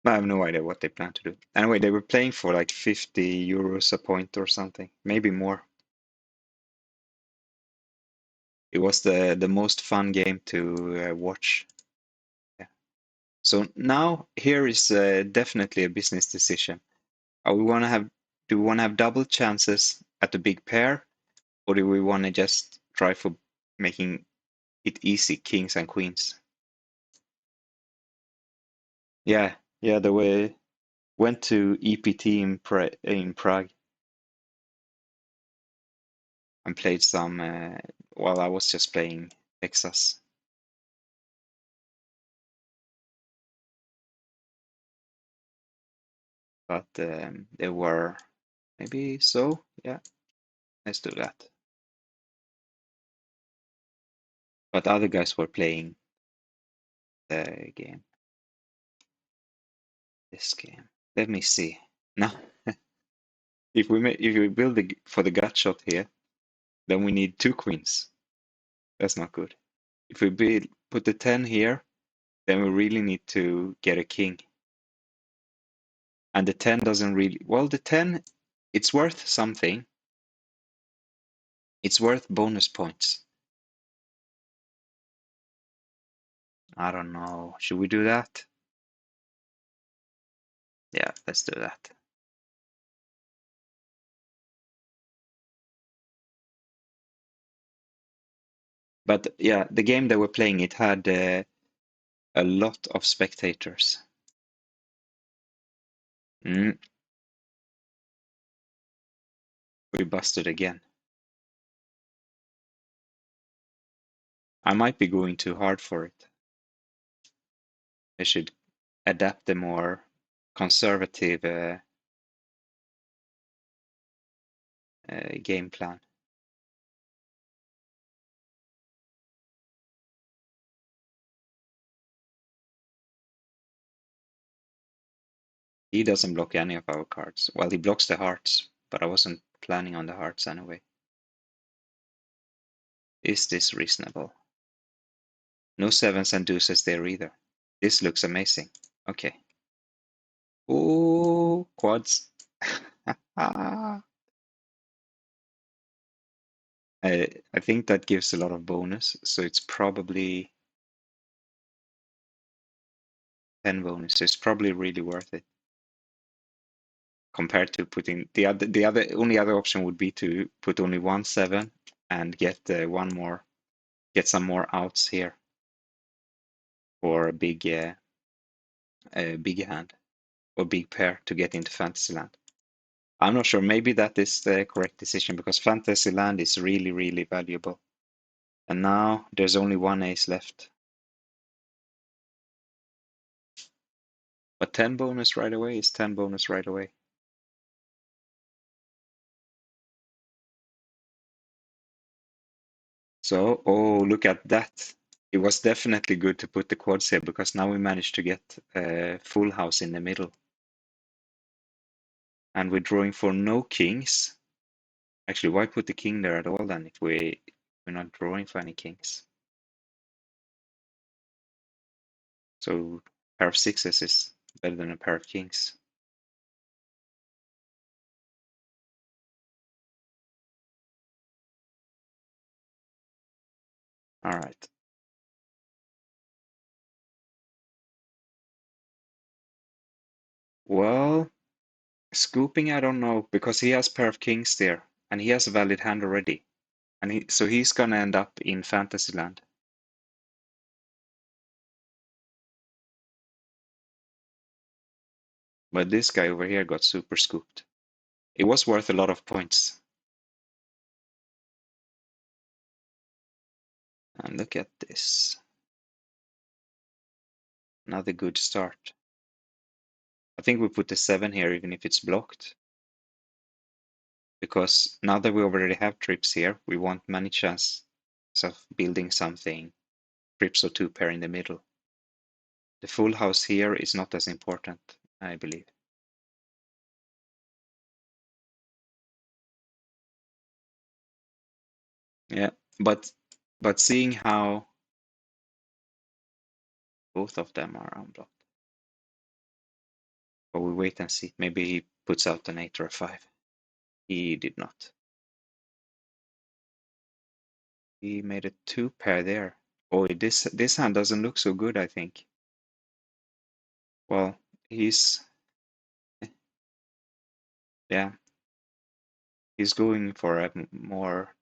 I have no idea what they plan to do. Anyway, they were playing for like 50 euros a point or something, maybe more. It was the most fun game to watch. Yeah. So now here is definitely a business decision. Are we want to have do we want to have double chances at the big pair, or do we want to just try for making it easy, kings and queens? Yeah, yeah. The way went to EPT in Prague and played some while I was just playing Texas. But they were maybe so. Yeah, let's do that. But other guys were playing the game. This game. Let me see. Now, if we build for the gut shot here, then we need two queens. That's not good. If we put the 10 here, then we really need to get a king. And the 10 doesn't really, well, the 10, it's worth something. It's worth bonus points. I don't know. Should we do that? Yeah, let's do that. But yeah, the game that we're playing, it had a lot of spectators. Mm, we busted again. I might be going too hard for it. I should adapt a more conservative game plan. He doesn't block any of our cards. Well, he blocks the hearts, but I wasn't planning on the hearts anyway. Is this reasonable? No sevens and deuces there either. This looks amazing. Okay. Oh, quads. I I think that gives a lot of bonus, so it's probably 10 bonus. So it's probably really worth it compared to putting the only other option would be to put only 1 7 and get one more, get some more outs here for a big hand or big pair to get into Fantasyland. I'm not sure. Maybe that is the correct decision because Fantasyland is really, really valuable. And now there's only one ace left. But 10 bonus right away is 10 bonus right away. So, oh, look at that. It was definitely good to put the quads here because now we managed to get a full house in the middle. And we're drawing for no kings. Actually, why put the king there at all then if we're not drawing for any kings? So pair of sixes is better than a pair of kings. All right. Well, scooping, I don't know, because he has pair of kings there, and he has a valid hand already. And so he's gonna end up in Fantasyland. But this guy over here got super scooped. It was worth a lot of points. And look at this. Another good start. I think we put the 7 here even if it's blocked. Because now that we already have trips here, we want many chances of building something. Trips or 2 pair in the middle. The full house here is not as important, I believe. Yeah, but seeing how both of them are unblocked. But we wait and see. Maybe he puts out an 8 or a 5. He did not. He made a 2 pair there. Oh, this hand doesn't look so good, I think. Well, he's, yeah, he's going for a more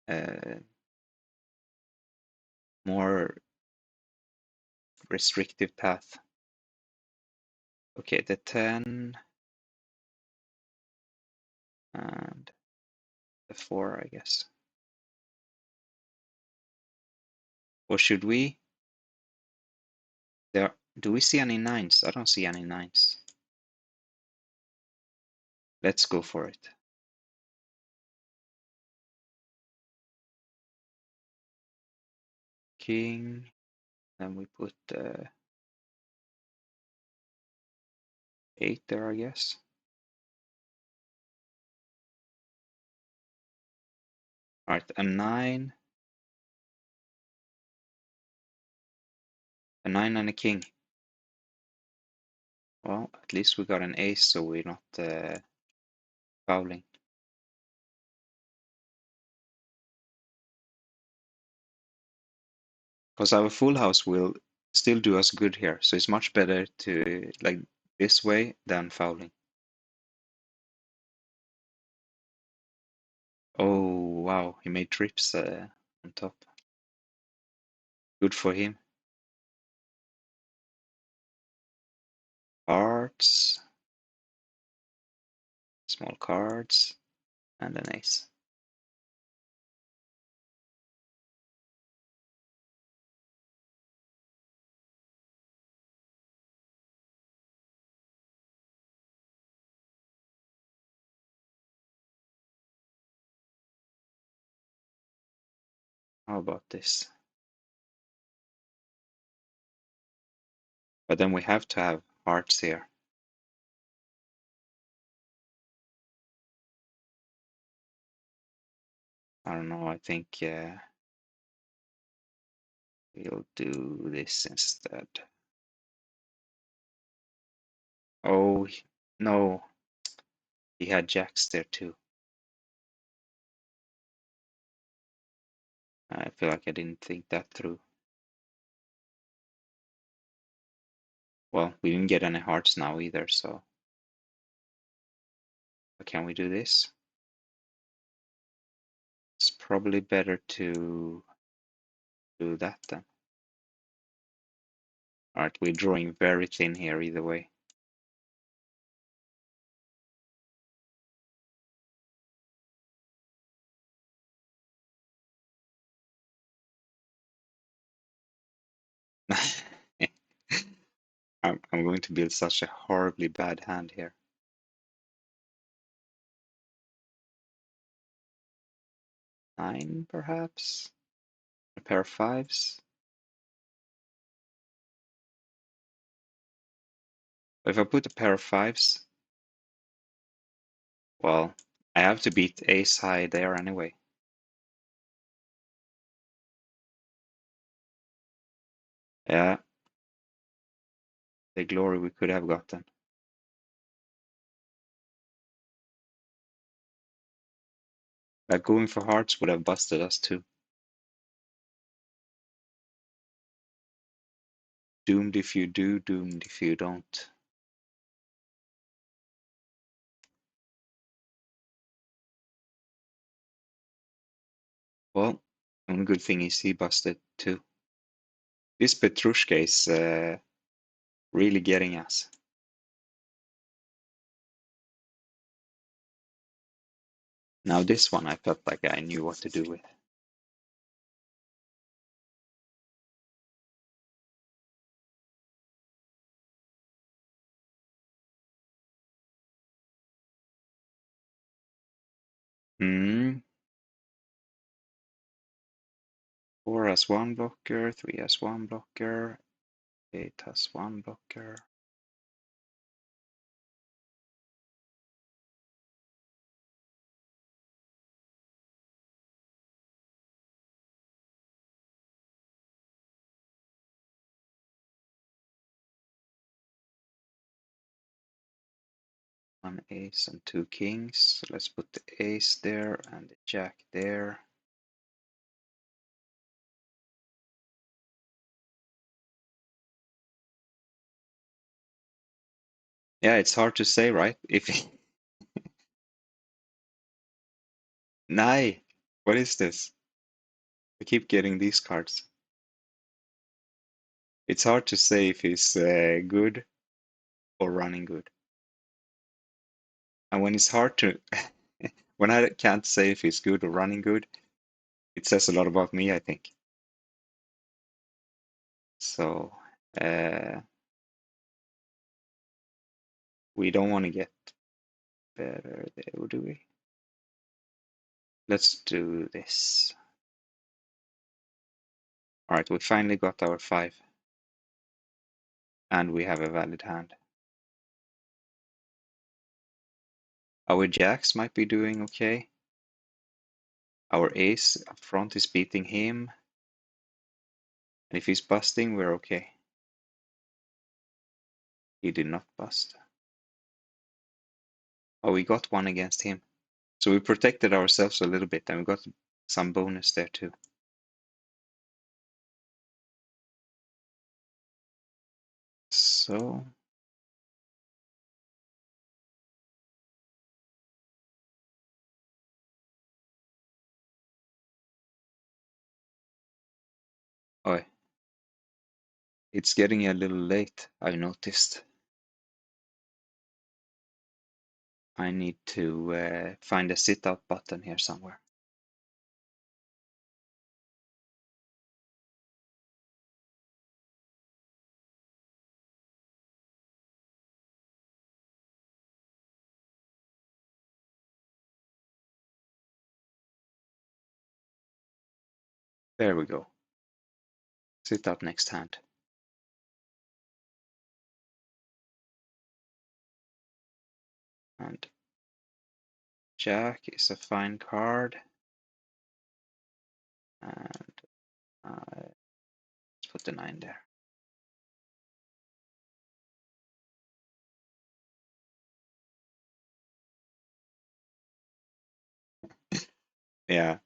uh, more restrictive path. Okay, the 10 and the 4, I guess. Or should we? There, do we see any nines? I don't see any nines. Let's go for it. King, then we put 8 there, I guess. All right, a 9 and a king. Well, at least we got an ace, so we're not fouling. Because our full house will still do us good here, so it's much better to like this way than fouling. Oh, wow, he made trips on top. Good for him. Hearts, small cards, and an ace. How about this? But then we have to have hearts here. I don't know, I think we'll do this instead. Oh, no, he had jacks there too. I feel like I didn't think that through. Well, we didn't get any hearts now either, so. But can we do this? It's probably better to do that then. Alright, we're drawing very thin here either way. I'm going to build such a horribly bad hand here. 9, perhaps? A pair of 5s? If I put a pair of 5s, well, I have to beat ace high there anyway. Yeah, the glory we could have gotten. Like going for hearts would have busted us too. Doomed if you do, doomed if you don't. Well, one good thing is he busted too. This Petrushka is really getting us. Now this one I felt like I knew what to do with. Hmm. 4 has 1 blocker, 3 has 1 blocker, 8 has 1 blocker. One ace and 2 kings. So let's put the ace there and the jack there. Yeah, it's hard to say, right? If Nay, what is this? I keep getting these cards. It's hard to say if he's good or running good. And when it's hard to, when I can't say if he's good or running good, it says a lot about me, I think. So, uh, we don't want to get better there, do we? Let's do this. All right, we finally got our 5. And we have a valid hand. Our jacks might be doing okay. Our ace up front is beating him. And if he's busting, we're okay. He did not bust. Oh, we got one against him. So we protected ourselves a little bit and we got some bonus there too. So oh, it's getting a little late, I noticed. I need to find a sit out button here somewhere. There we go. Sit out next hand. And Jack is a fine card. And let's put the 9 there. Yeah,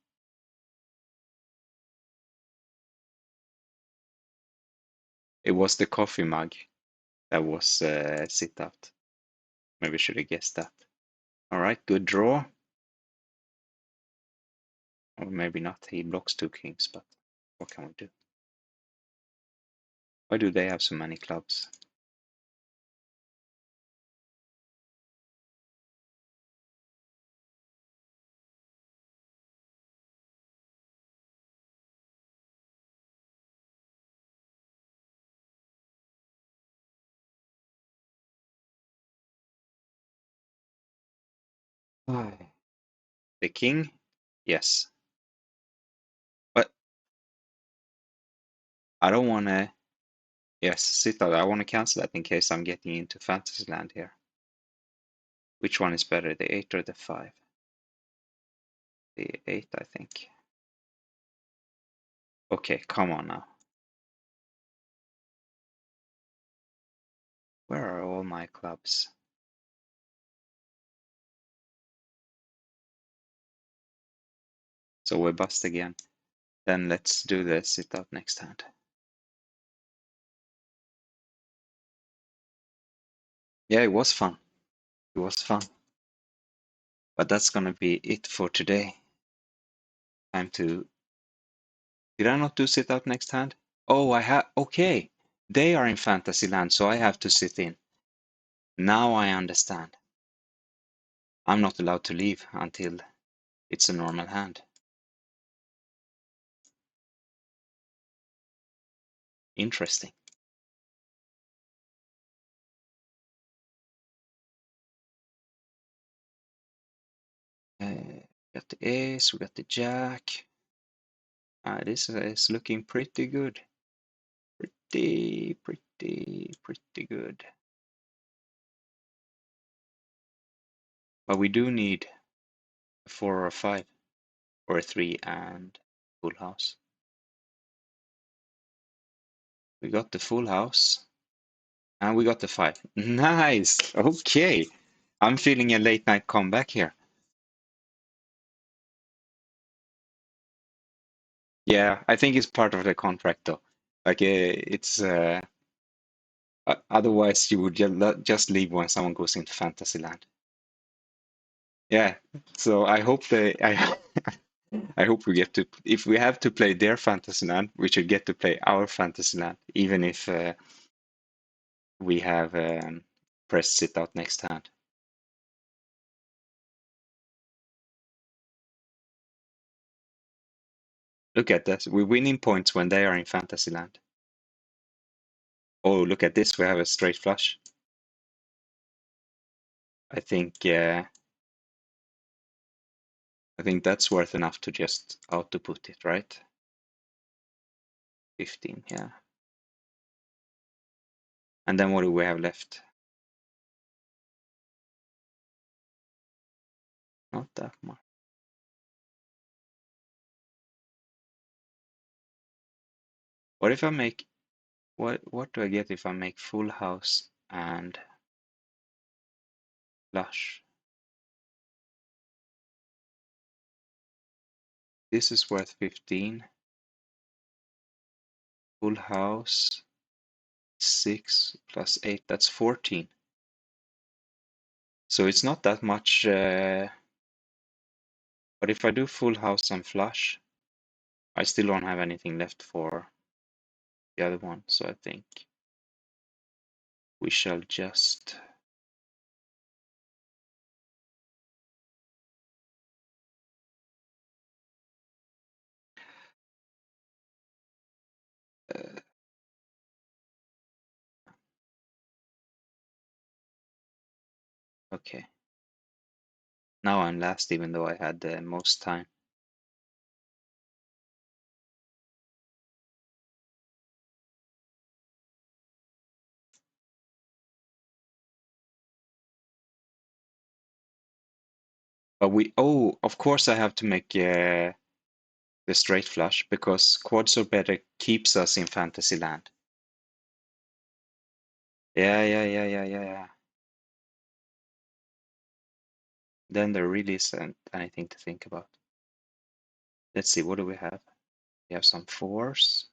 it was the coffee mug that was sit out. Maybe should have guessed that. All right, good draw. Or maybe not. He blocks 2 kings, but what can we do? Why do they have so many clubs? Why? The king? Yes. But I don't want to. Yes, sit out. I want to cancel that in case I'm getting into fantasy land here. Which one is better, the 8 or the 5? The 8, I think. Okay, come on now. Where are all my clubs? So we bust again. Then let's do the sit out next hand. Yeah, it was fun. It was fun. But that's gonna be it for today. Time to. Did I not do sit out next hand? Oh, I have. Okay. They are in fantasy land, so I have to sit in. Now I understand. I'm not allowed to leave until it's a normal hand. Interesting. Got the ace, we got the jack. This is looking pretty good. Pretty good. But we do need a 4 or a 5 or a 3 and full house. We got the full house and we got the 5. Nice. Okay. I'm feeling a late night comeback here. Yeah, I think it's part of the contract though. Like it's Otherwise, you would just leave when someone goes into Fantasyland. Yeah. So I hope I hope we get to, if we have to play their Fantasyland, we should get to play our Fantasyland, even if we have pressed sit out next hand. Look at this. We're winning points when they are in Fantasyland. Oh, look at this. We have a straight flush. I think that's worth enough to just auto put it, right? 15, yeah. And then what do we have left? Not that much. What if I make, what do I get if I make full house and flush? This is worth 15. Full house, 6 plus 8, that's 14. So it's not that much, but if I do full house and flush, I still don't have anything left for the other one. So I think we shall just okay. Now I'm last, even though I had the most time. But oh, of course I have to make the straight flush because quads or better keeps us in Fantasyland. Yeah. Then there really isn't anything to think about. Let's see, what do we have? We have some fours.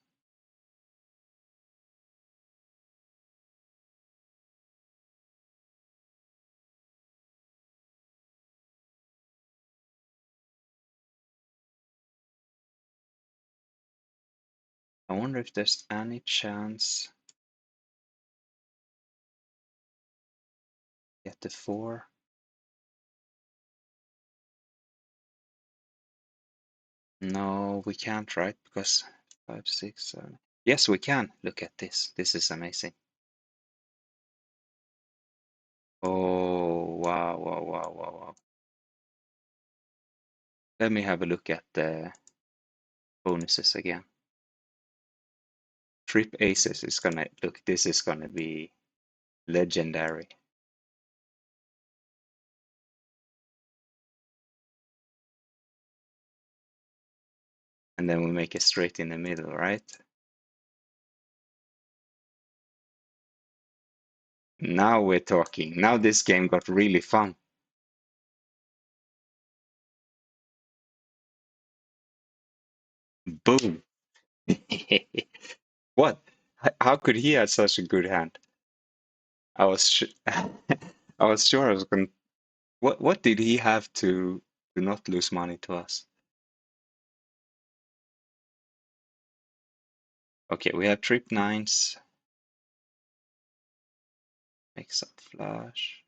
I wonder if there's any chance get the four. No, we can't, right? Because 5, 6, 7. Yes, we can. Look at this. This is amazing. Oh, wow. Let me have a look at the bonuses again. Trip aces is gonna look, this is gonna be legendary. And then we make it straight in the middle, right? Now we're talking. Now this game got really fun. Boom. What? How could he have such a good hand? I was I was sure I was going. What did he have to not lose money to us? Okay, we have trip nines. Mix up flush.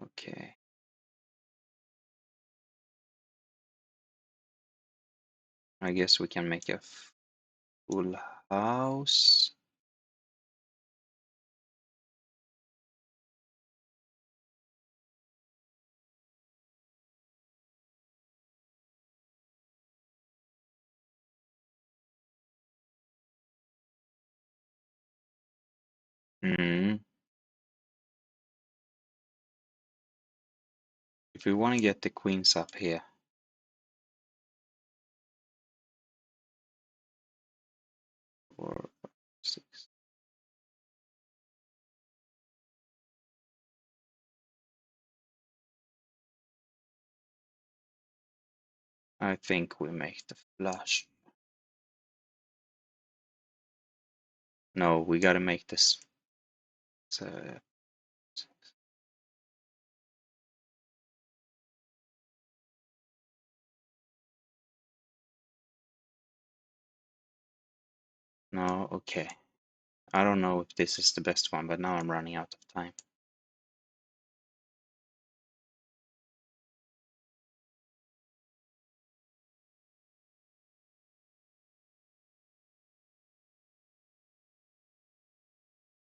Okay. I guess we can make a full house. Mm. If we want to get the queens up here, four, five, six. I think we make the flush. No, we gotta make this. No, okay. I don't know if this is the best one, but now I'm running out of time.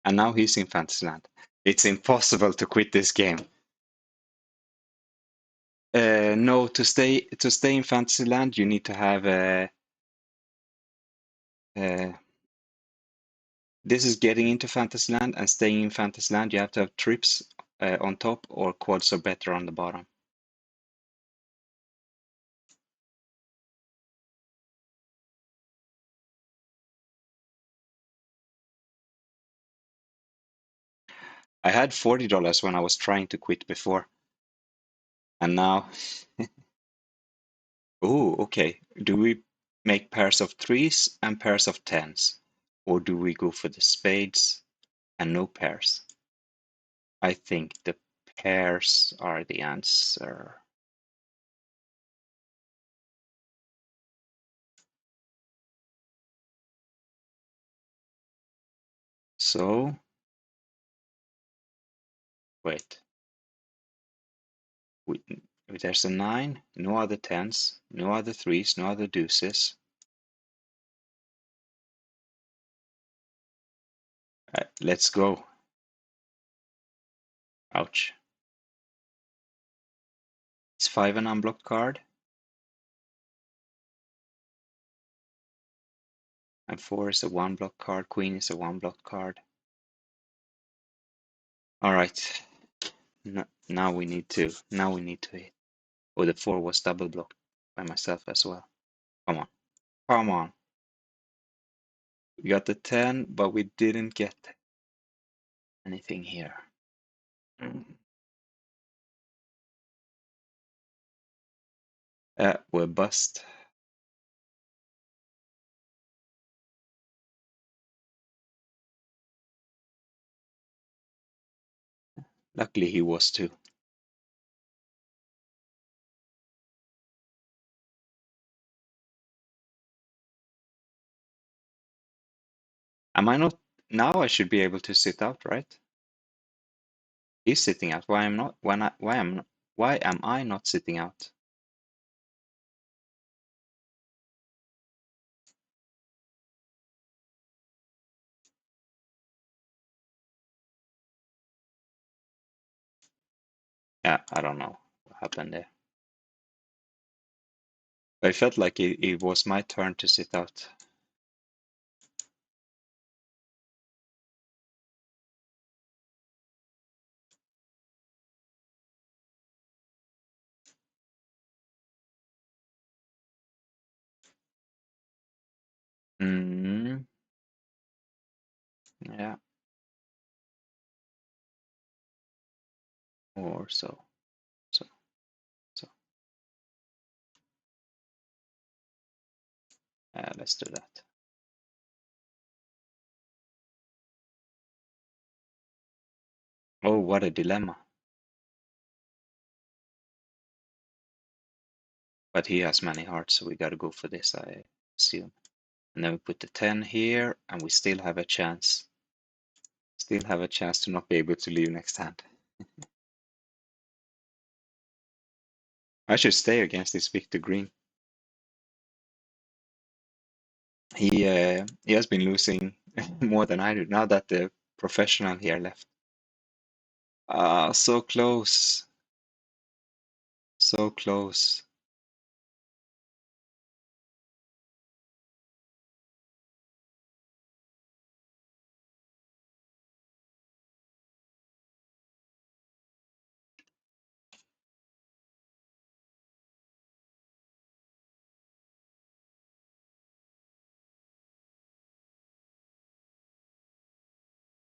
And now he's in Fantasyland. It's impossible to quit this game. No, to stay in Fantasyland, you need to have this is getting into Fantasyland, and staying in Fantasyland, you have to have trips on top or quads or better on the bottom. I had $40 when I was trying to quit before, and now, oh, okay. Do we make pairs of threes and pairs of tens, or do we go for the spades and no pairs? I think the pairs are the answer. So, wait. There's a 9, no other 10s, no other 3s, no other deuces. Let's go. Ouch. Is 5 an unblocked card? And 4 is a 1 block card. Queen is a 1 block card. Alright. Now we need to hit. Oh, the 4 was double blocked by myself as well. Come on. Come on. We got the 10, but we didn't get anything here. We're bust. Luckily he was too. Am I not? Now I should be able to sit out, right? He's sitting out. Why am not? Why am I not sitting out? Yeah, I don't know what happened there. I felt like it was my turn to sit out. Mm, yeah, or so, so, so. Let's do that. Oh, what a dilemma. But he has many hearts, so we gotta go for this, I assume. And then we put the 10 here, and we still have a chance. Still have a chance to not be able to leave next hand. I should stay against this Victor Green. He has been losing more than I do now that the professional here left. Ah, so close. So close.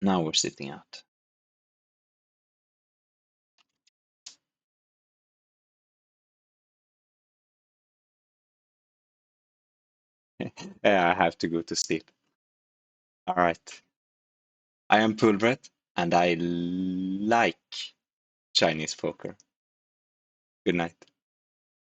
Now we're sitting out. Yeah, I have to go to sleep. All right. I am Pulvret, and I like Chinese poker. Good night.